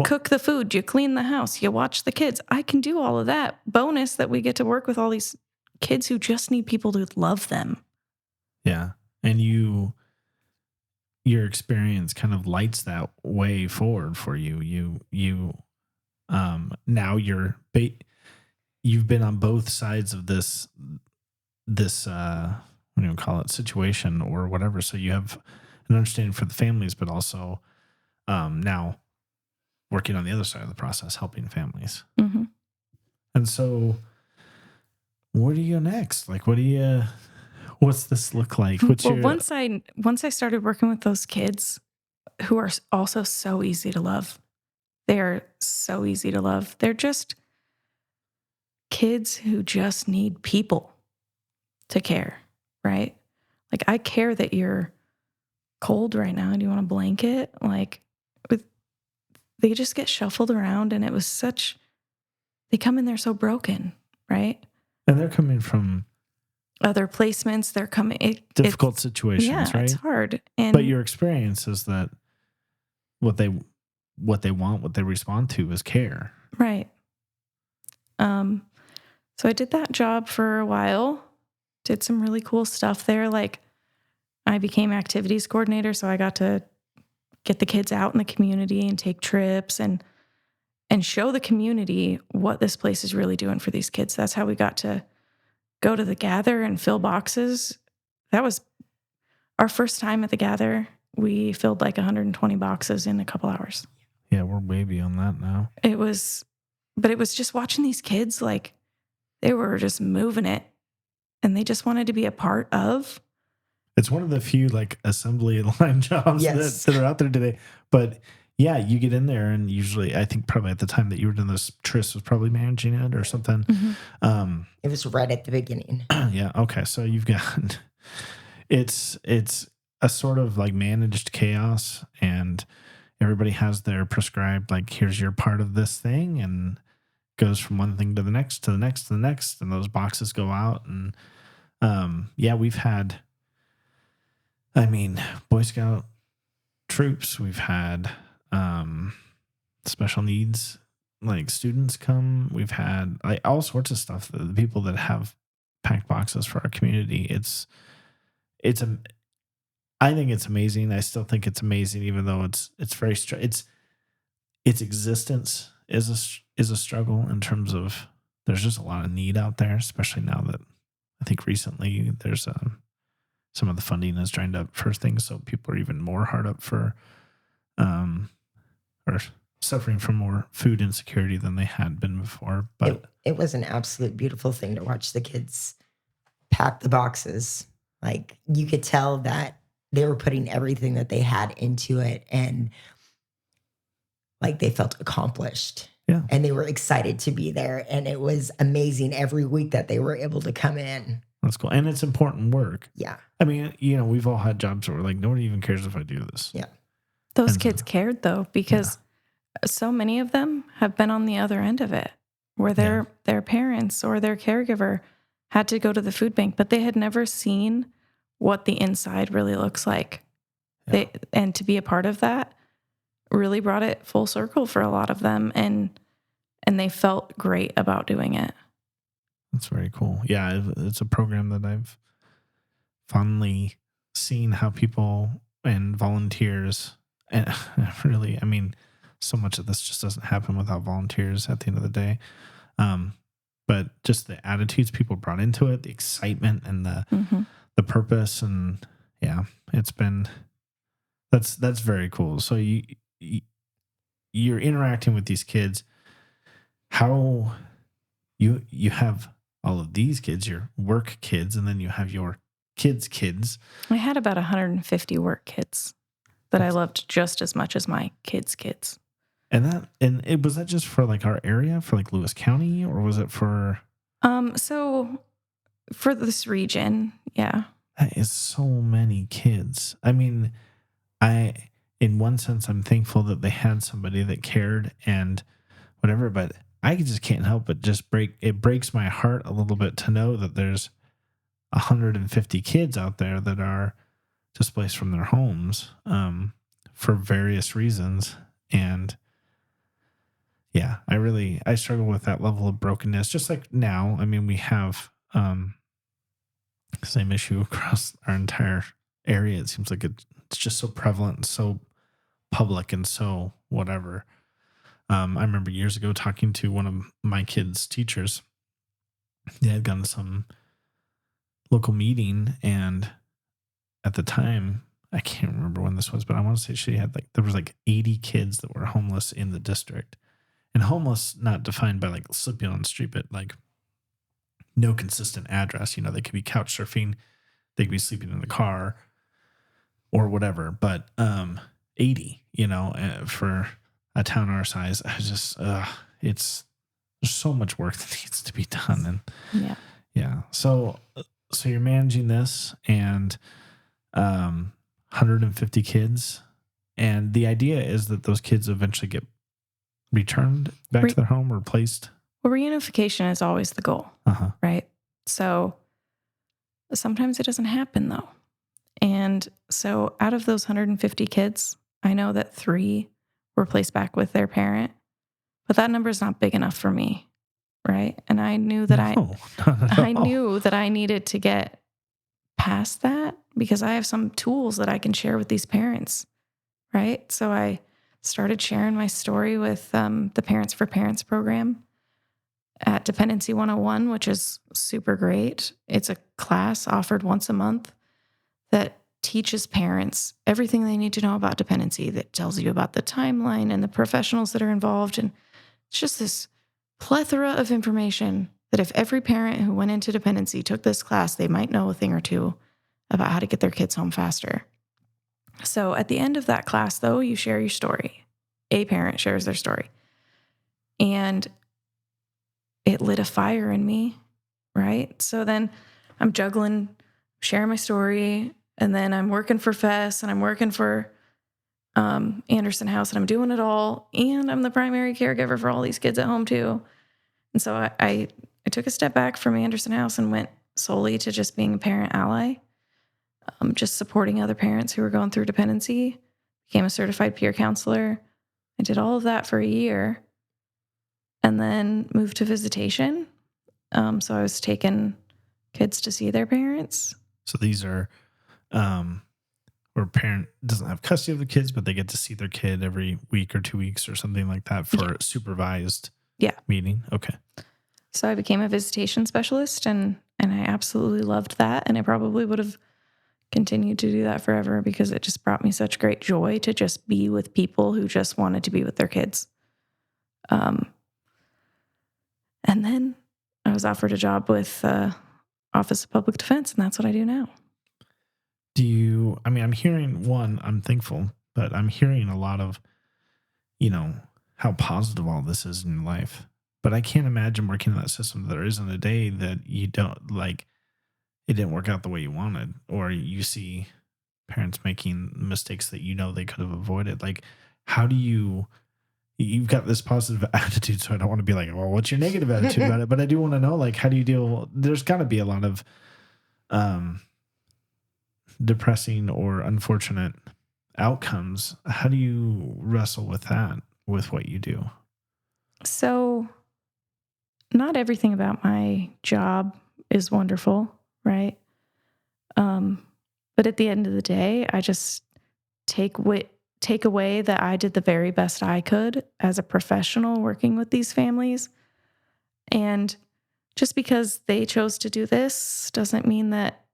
Cook the food, you clean the house, you watch the kids. I can do all of that. Bonus that we get to work with all these kids who just need people to love them. Yeah. And your experience kind of lights that way forward for you. Now you've been on both sides of this what do you call it, situation or whatever. So you have an understanding for the families, but also now working on the other side of the process, helping families. Mm-hmm. And so where do you go next? Like, what's this look like? Once I started working with those kids who are also so easy to love, they are so easy to love. They're just kids who just need people to care, right? Like, I care that you're cold right now. Do you want a blanket? Like, they just get shuffled around, and they come in there so broken, right? And they're coming from other placements. They're coming difficult situations, right? It's hard. But your experience is that what they want, what they respond to is care. Right. So I did that job for a while, did some really cool stuff there. Like, I became activities coordinator, so I got to get the kids out in the community and take trips and show the community what this place is really doing for these kids. That's how we got to go to the Gather and fill boxes. That was our first time at the Gather. We filled like 120 boxes in a couple hours. Yeah, we're way beyond that now. It was just watching these kids, like, they were just moving it, and they just wanted to be a part of. It's one of the few like assembly line jobs that are out there today. But yeah, you get in there, and usually, I think probably at the time that you were doing this, Tris was probably managing it or something. Mm-hmm. It was right at the beginning. Yeah. Okay. So you've got it's a sort of like managed chaos, and everybody has their prescribed, like, here's your part of this thing, and goes from one thing to the next, to the next, to the next, and those boxes go out. And we've had, Boy Scout troops, we've had special needs like students come, we've had like all sorts of stuff. The people that have packed boxes for our community, I think it's amazing. I still think it's amazing, even though it's very its existence is a struggle in terms of there's just a lot of need out there, especially now that I think recently there's some of the funding is drained up for things, so people are even more hard up for or suffering from more food insecurity than they had been before. But it was an absolute beautiful thing to watch the kids pack the boxes. Like, you could tell that they were putting everything that they had into it, and like they felt accomplished. Yeah. And they were excited to be there. And it was amazing every week that they were able to come in. That's cool. And it's important work. Yeah. I mean, we've all had jobs where we're like, nobody even cares if I do this. Yeah. Those kids cared, though, because so many of them have been on the other end of it, where their parents or their caregiver had to go to the food bank, but they had never seen what the inside really looks like. Yeah. And to be a part of that really brought it full circle for a lot of them, and they felt great about doing it. That's very cool. Yeah, it's a program that I've fondly seen how people and volunteers, and really, I mean, so much of this just doesn't happen without volunteers at the end of the day. But just the attitudes people brought into it, the excitement and the purpose, and it's been that's very cool. So you're interacting with these kids. How you have all of these kids, your work kids, and then you have your kids. I had about 150 work kids that I loved just as much as my kids. And was that just for like our area, for like Lewis County, or was it for? So for this region, yeah. That is so many kids. I mean, in one sense, I'm thankful that they had somebody that cared and whatever, but I just can't help but it breaks my heart a little bit to know that there's 150 kids out there that are displaced from their homes for various reasons. And yeah, I struggle with that level of brokenness. Just like now, I mean, we have same issue across our entire area. It seems like it's just so prevalent and so public and so whatever. I remember years ago talking to one of my kids' teachers. They had gone to some local meeting, and at the time, I can't remember when this was, but I want to say there was 80 kids that were homeless in the district. And homeless, not defined by like sleeping on the street, but like no consistent address. They could be couch surfing, they could be sleeping in the car or whatever. But 80, for a town our size, I just there's so much work that needs to be done. And yeah. So you're managing this and 150 kids, and the idea is that those kids eventually get returned back to their home or placed. Well, reunification is always the goal, right? So sometimes it doesn't happen though. And so out of those 150 kids, I know that 3 were placed back with their parent, but that number is not big enough for me, right? And I knew that I knew that I needed to get past that because I have some tools that I can share with these parents, right? So I started sharing my story with the Parents for Parents program at Dependency 101, which is super great. It's a class offered once a month that teaches parents everything they need to know about dependency, that tells you about the timeline and the professionals that are involved. And it's just this plethora of information that if every parent who went into dependency took this class, they might know a thing or two about how to get their kids home faster. So at the end of that class, though, you share your story. A parent shares their story. And it lit a fire in me, right? So then I'm juggling, sharing my story, and then I'm working for FES, and I'm working for Anderson House, and I'm doing it all, and I'm the primary caregiver for all these kids at home too. And so I took a step back from Anderson House and went solely to just being a parent ally, just supporting other parents who were going through dependency, became a certified peer counselor. I did all of that for a year and then moved to visitation. So I was taking kids to see their parents. So these are where a parent doesn't have custody of the kids, but they get to see their kid every week or 2 weeks or something like that for a supervised meeting. Okay. So I became a visitation specialist and I absolutely loved that. And I probably would have continue to do that forever because it just brought me such great joy to just be with people who just wanted to be with their kids. And then I was offered a job with Office of Public Defense, and that's what I do now. I'm hearing I'm thankful, but I'm hearing a lot of, how positive all this is in your life. But I can't imagine working in that system. There isn't a day that you don't like, it didn't work out the way you wanted, or you see parents making mistakes that they could have avoided. Like, how do you've got this positive attitude, so I don't want to be like, well, what's your negative attitude about it? But I do want to know, like, how do you deal? There's got to be a lot of depressing or unfortunate outcomes. How do you wrestle with that, with what you do? So not everything about my job is wonderful, right? But at the end of the day, I just take away that I did the very best I could as a professional working with these families. And just because they chose to do this doesn't mean that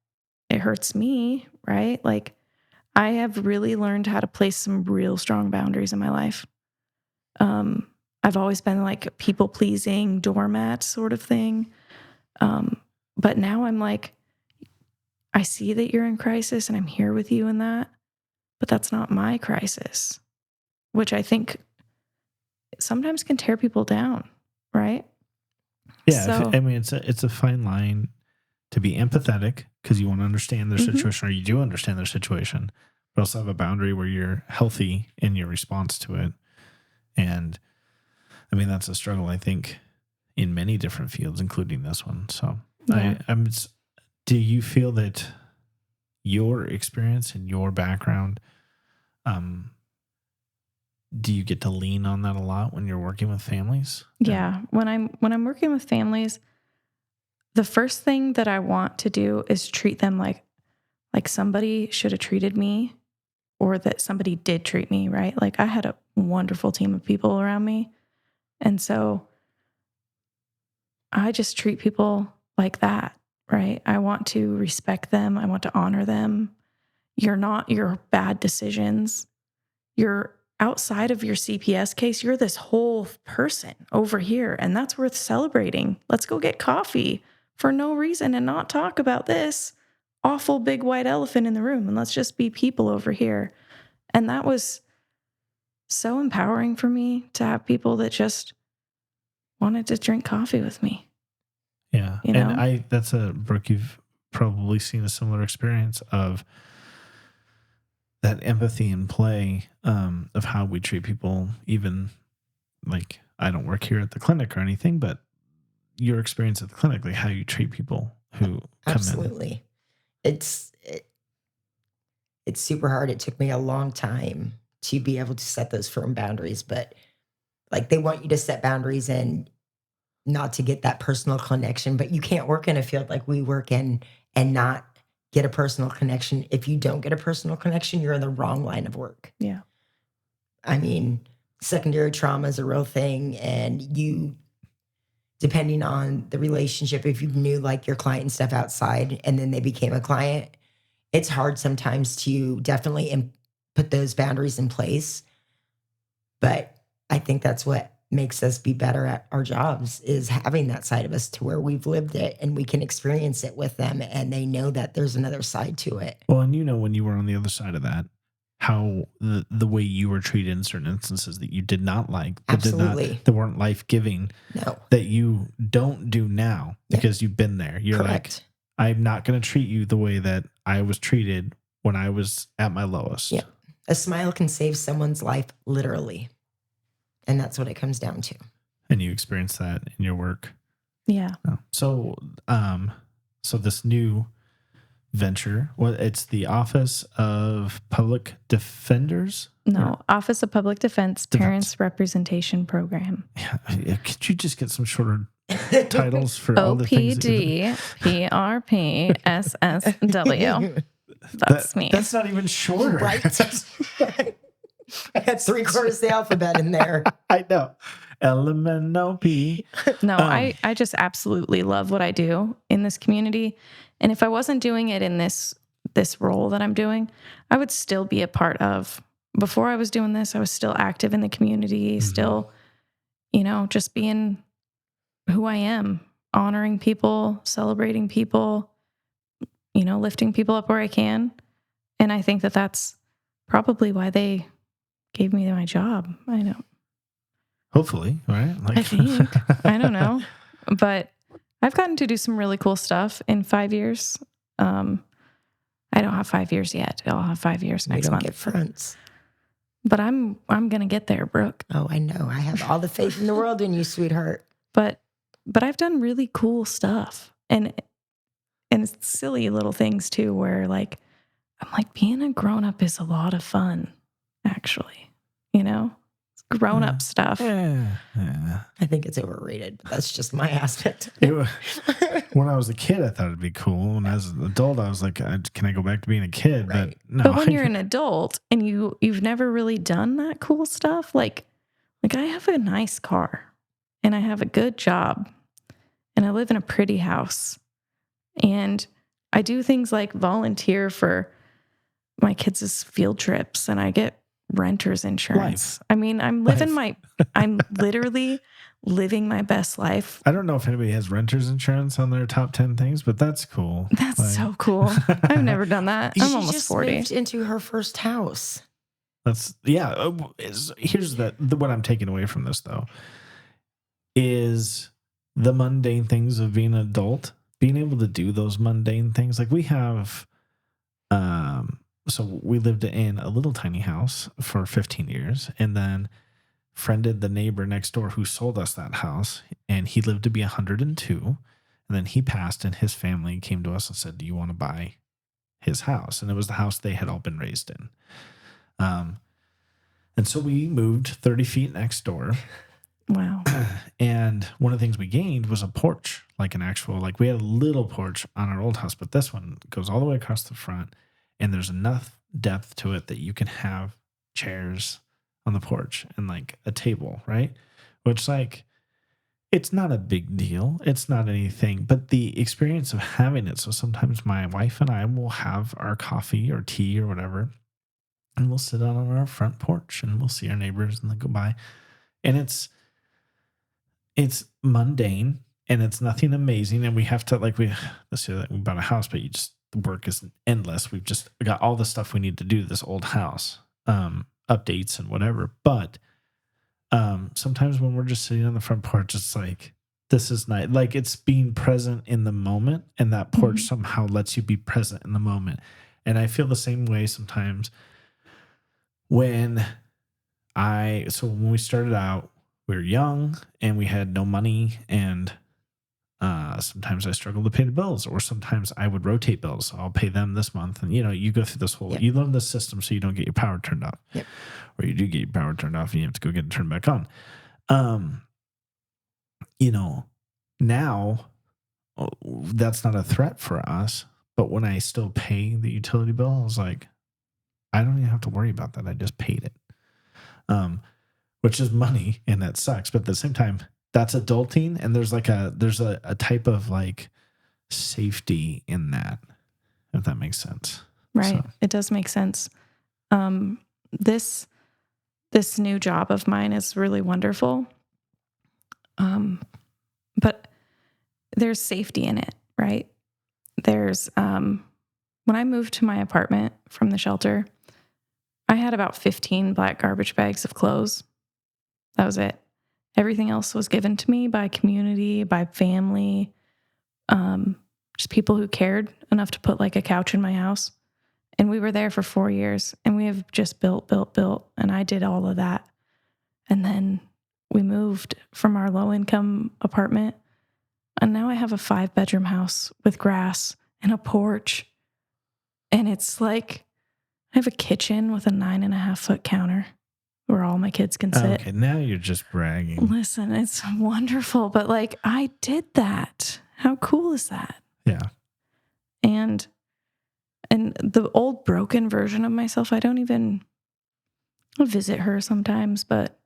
it hurts me, right? Like, I have really learned how to place some real strong boundaries in my life. I've always been like a people-pleasing doormat sort of thing. But now I'm like, I see that you're in crisis and I'm here with you in that, but that's not my crisis, which I think sometimes can tear people down, right? Yeah, So, it's a fine line to be empathetic because you want to understand their situation, or you do understand their situation, but also have a boundary where you're healthy in your response to it. And that's a struggle, I think, in many different fields, including this one. So yeah. Do you feel that your experience and your background, do you get to lean on that a lot when you're working with families? Yeah. When I'm working with families, the first thing that I want to do is treat them like somebody should have treated me, or that somebody did treat me, right? Like, I had a wonderful team of people around me. And so I just treat people like that, right? I want to respect them. I want to honor them. You're not your bad decisions. You're outside of your CPS case. You're this whole person over here, and that's worth celebrating. Let's go get coffee for no reason and not talk about this awful big white elephant in the room, and let's just be people over here. And that was so empowering for me to have people that just wanted to drink coffee with me. Yeah. And Brooke, you've probably seen a similar experience of that empathy in play, of how we treat people. Even, like, I don't work here at the clinic or anything, but your experience at the clinic, like how you treat people who come Absolutely. It's super hard. It took me a long time to be able to set those firm boundaries, but like, they want you to set boundaries and not to get that personal connection, but you can't work in a field like we work in and not get a personal connection. If you don't get a personal connection, you're in the wrong line of work. Yeah. Secondary trauma is a real thing. And you, depending on the relationship, if you knew like your client and stuff outside and then they became a client, it's hard sometimes to definitely put those boundaries in place. But I think that's what makes us be better at our jobs, is having that side of us to where we've lived it and we can experience it with them, and they know that there's another side to it. Well, and when you were on the other side of that, how the way you were treated in certain instances that you did not like, Absolutely. that weren't life-giving, No. that you don't do now because you've been there. You're Correct. like, I'm not going to treat you the way that I was treated when I was at my lowest. Yeah. A smile can save someone's life, literally. And that's what it comes down to. And you experience that in your work. Yeah. So this new venture, it's the Office of Public Defenders? No, Office of Public Defense Parents Representation Program. Yeah. Could you just get some shorter titles for all the things? OPD, PRP, SSW. That's me. That's not even shorter. Right? I had 3/4 of the alphabet in there. I know. LMNOP. No, I just absolutely love what I do in this community. And if I wasn't doing it in this this role that I'm doing, I would still be a part of. Before I was doing this, I was still active in the community, still, just being who I am, honoring people, celebrating people, lifting people up where I can. And I think that that's probably why they gave me my job. I don't. Hopefully, right? I think. I don't know. But I've gotten to do some really cool stuff in 5 years. I don't have 5 years yet. I'll have 5 years next month. We don't get fronts. But I'm gonna get there, Brooke. Oh, I know. I have all the faith in the world in you, sweetheart. But I've done really cool stuff. And silly little things too, where like I'm like, being a grown-up is a lot of fun, actually. Grown-up stuff. Yeah. I think it's overrated, but that's just my aspect. When I was a kid, I thought it'd be cool. And as an adult, I was like, can I go back to being a kid? Right. But no. But when you're an adult and you've never really done that cool stuff, like I have a nice car and I have a good job and I live in a pretty house and I do things like volunteer for my kids' field trips and I get renter's insurance. Life. I mean, I'm literally living my best life. I don't know if anybody has renter's insurance on their top 10 things, but that's cool. That's so cool. I've never done that. I'm She almost just 40. moved into her first house. Here's what I'm taking away from this though, is the mundane things of being an adult, being able to do those mundane things. Like we have, so we lived in a little tiny house for 15 years and then friended the neighbor next door who sold us that house. And he lived to be 102. And then he passed and his family came to us and said, do you want to buy his house? And it was the house they had all been raised in. And so we moved 30 feet next door. Wow. And one of the things we gained was a porch, like an actual, like we had a little porch on our old house, but this one goes all the way across the front. And there's enough depth to it that you can have chairs on the porch and like a table, right? Which like, it's not a big deal. It's not anything, but the experience of having it. So sometimes my wife and I will have our coffee or tea or whatever, and we'll sit out on our front porch and we'll see our neighbors and then go by. And it's mundane and it's nothing amazing. And we have to let's say that we bought a house, but the work is endless. We've just got all the stuff we need to do to this old house, updates and whatever. But sometimes when we're just sitting on the front porch, it's like, this is nice. Like it's being present in the moment, and that porch somehow lets you be present in the moment. And I feel the same way sometimes when we started out, we were young and we had no money, and sometimes I struggled to pay the bills, or sometimes I would rotate bills. So I'll pay them this month. And, you go through this whole, you learn the system so you don't get your power turned off. Yep. Or you do get your power turned off and you have to go get it turned back on. Now that's not a threat for us. But when I still pay the utility bill, I was like, I don't even have to worry about that. I just paid it. Which is money and that sucks. But at the same time, that's adulting, and there's a type of like safety in that, if that makes sense. Right. So. It does make sense. This new job of mine is really wonderful. But there's safety in it, right? There's when I moved to my apartment from the shelter, I had about 15 black garbage bags of clothes. That was it. Everything else was given to me by community, by family, just people who cared enough to put like a couch in my house. And we were there for 4 years, and we have just built. And I did all of that. And then we moved from our low income apartment. And now I have a 5-bedroom house with grass and a porch. And it's like, I have a kitchen with a 9.5-foot counter where all my kids can sit. Okay, now you're just bragging. Listen, it's wonderful, but like I did that. How cool is that? Yeah. And the old broken version of myself, I'll visit her sometimes, but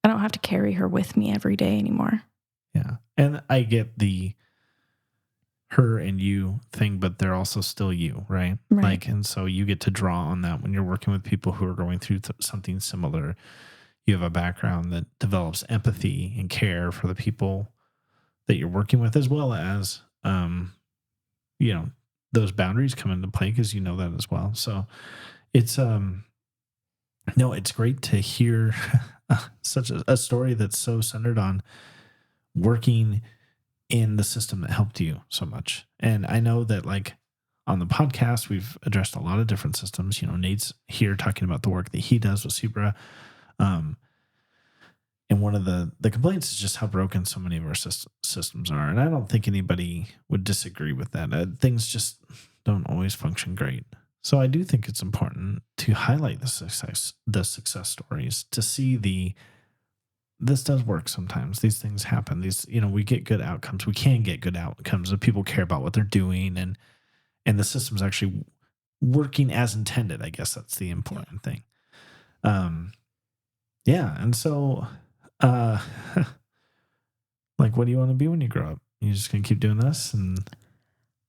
I don't have to carry her with me every day anymore. Yeah. And I get her and you thing, but they're also still you, right? Right. Like, and so you get to draw on that when you're working with people who are going through something similar. You have a background that develops empathy and care for the people that you're working with, as well as, you know, those boundaries come into play because you know that as well. So it's, no, it's great to hear such a story that's so centered on working in the system that helped you so much. And I know that, like, on the podcast, we've addressed a lot of different systems. You know, Nate's here talking about the work that he does with Subra. And one of the complaints is just how broken so many of our systems are. And I don't think anybody would disagree with that. Things just don't always function great. So I do think it's important to highlight the success stories, to see this does work sometimes. These things happen. We get good outcomes. We can get good outcomes if people care about what they're doing, and the system's actually working as intended. I guess that's the important thing. Yeah. And so, like, what do you want to be when you grow up? You just gonna keep doing this? And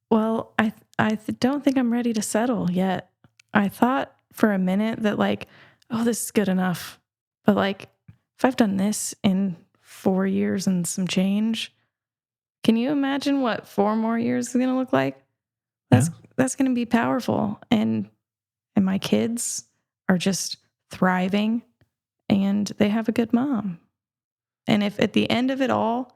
Well, I don't think I'm ready to settle yet. I thought for a minute that, like, oh, this is good enough. But, like, if I've done this in 4 years and some change, can you imagine what 4 more years is going to look like? That's going to be powerful. And my kids are just thriving, and they have a good mom. And if at the end of it all,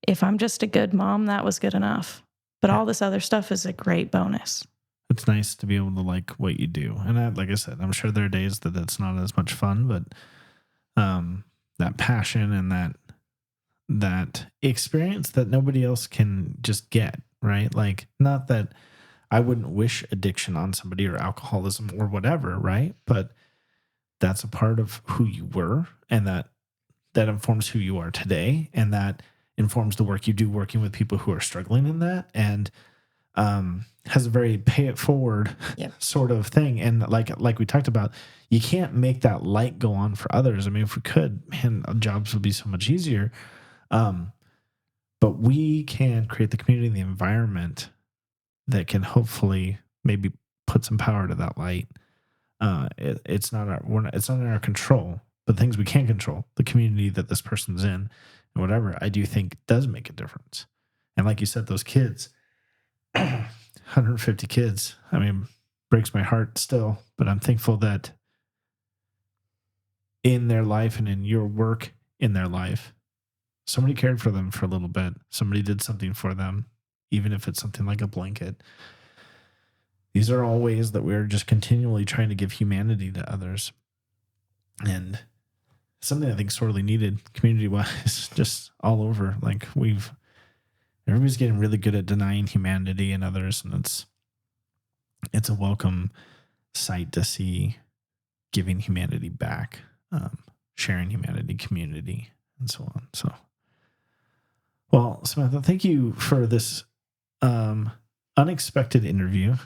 if I'm just a good mom, that was good enough. But all this other stuff is a great bonus. It's nice to be able to like what you do. And like I said, I'm sure there are days that that's not as much fun, but that passion and that experience that nobody else can just get, right? Like, not that I wouldn't wish addiction on somebody or alcoholism or whatever, right? But that's a part of who you were, and that informs who you are today, and that informs the work you do working with people who are struggling in that, and has a very pay it forward sort of thing. And like we talked about, you can't make that light go on for others. I mean, if we could, man, our jobs would be so much easier. But we can create the community, the environment that can hopefully maybe put some power to that light. It's not in our control, but things we can control, the community that this person's in and whatever, I do think does make a difference. And like you said, those kids, 150 kids, I mean, breaks my heart still, but I'm thankful that in their life and in your work in their life, somebody cared for them for a little bit. Somebody did something for them, even if it's something like a blanket. These are all ways that we're just continually trying to give humanity to others. And something I think sorely needed community-wise, just all over. Like, everybody's getting really good at denying humanity in others, and it's a welcome sight to see giving humanity back, sharing humanity, community, and so on. So, well, Samantha, thank you for this unexpected interview.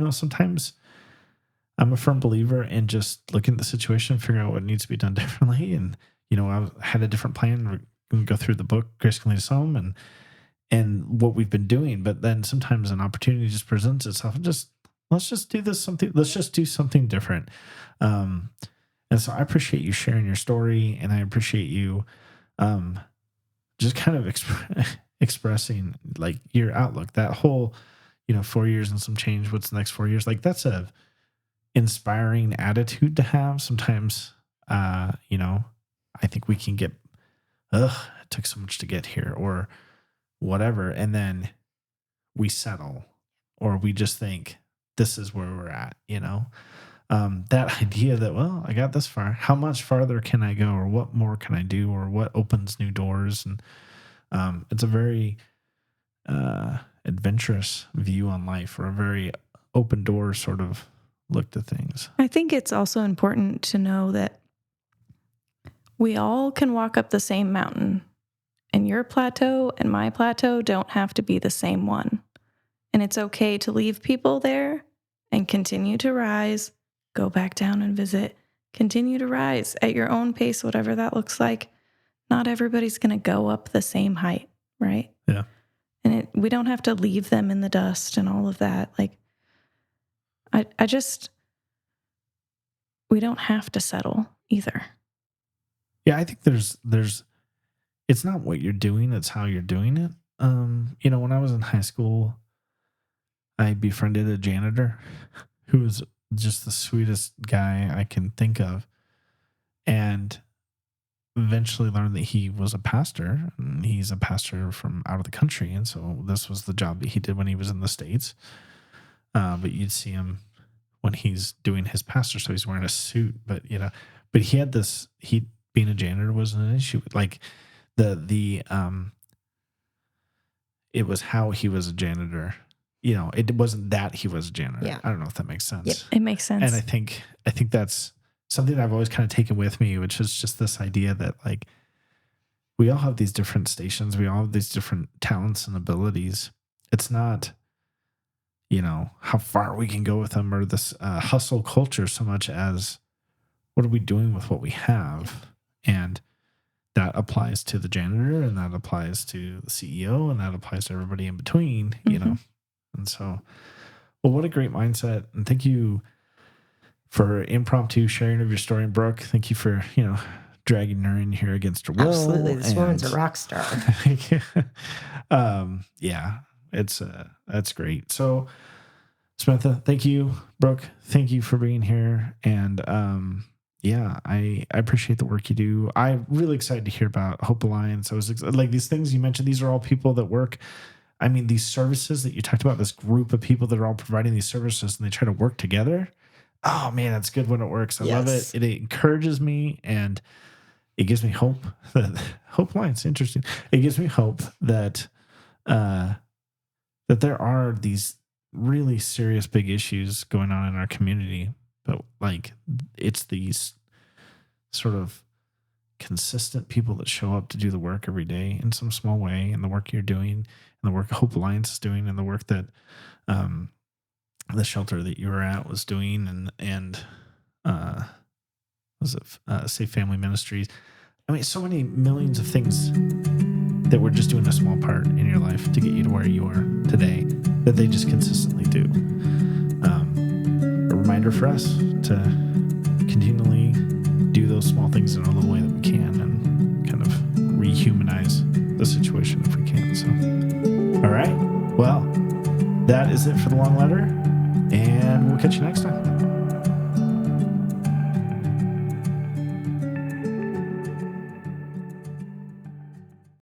Sometimes I'm a firm believer in just looking at the situation, figuring out what needs to be done differently. And, I had a different plan. We're going to go through the book, Grace Can Lead Us Home, and what we've been doing. But then sometimes an opportunity just presents itself, and let's just do something different. And so I appreciate you sharing your story, and I appreciate you just kind of expressing like your outlook, that whole, 4 years and some change. What's the next 4 years? Like, that's a inspiring attitude to have. Sometimes, I think we can get, it took so much to get here or whatever. And then we settle, or we just think this is where we're at, that idea that, well, I got this far, how much farther can I go, or what more can I do, or what opens new doors? And it's a very adventurous view on life, or a very open door sort of look to things. I think it's also important to know that we all can walk up the same mountain, and your plateau and my plateau don't have to be the same one. And it's okay to leave people there and continue to rise, go back down and visit, continue to rise at your own pace, whatever that looks like. Not everybody's going to go up the same height, right? Yeah. And we don't have to leave them in the dust and all of that. Like, I just, we don't have to settle either. Yeah, I think there's it's not what you're doing, it's how you're doing it. When I was in high school, I befriended a janitor who was just the sweetest guy I can think of, and eventually learned that he was a pastor, and he's a pastor from out of the country, and so this was the job that he did when he was in the States. But you'd see him when he's doing his pastor, so he's wearing a suit, but he had this, being a janitor wasn't an issue. Like it was how he was a janitor. It wasn't that he was a janitor. Yeah. I don't know if that makes sense. Yep, it makes sense. And I think that's something that I've always kind of taken with me, which is just this idea that, like, we all have these different stations. We all have these different talents and abilities. It's not, how far we can go with them or this hustle culture so much as what are we doing with what we have? And that applies to the janitor, and that applies to the CEO, and that applies to everybody in between, And so, well, what a great mindset. And thank you for impromptu sharing of your story. And Brooke, thank you for, dragging her in here against her will. Absolutely. This woman's a rock star. Yeah, that's great. So, Samantha, thank you. Brooke, thank you for being here. And, I appreciate the work you do. I'm really excited to hear about Hope Alliance. I was like, these things you mentioned, these are all people that work. I mean, these services that you talked about, this group of people that are all providing these services and they try to work together. Oh man, that's good when it works. I love it. It encourages me, and it gives me hope that Hope Alliance, interesting. It gives me hope that, that there are these really serious big issues going on in our community, but like it's these sort of consistent people that show up to do the work every day in some small way, and the work you're doing, and the work Hope Alliance is doing, and the work that the shelter that you were at was doing, and was it Safe Family Ministries? I mean, so many millions of things that we're just doing a small part in your life to get you to where you are today, that they just consistently do. A reminder for us to continually do those small things in a little way that we can, and kind of rehumanize the situation if we can. So, all right. Well, that is it for the long letter, and we'll catch you next time.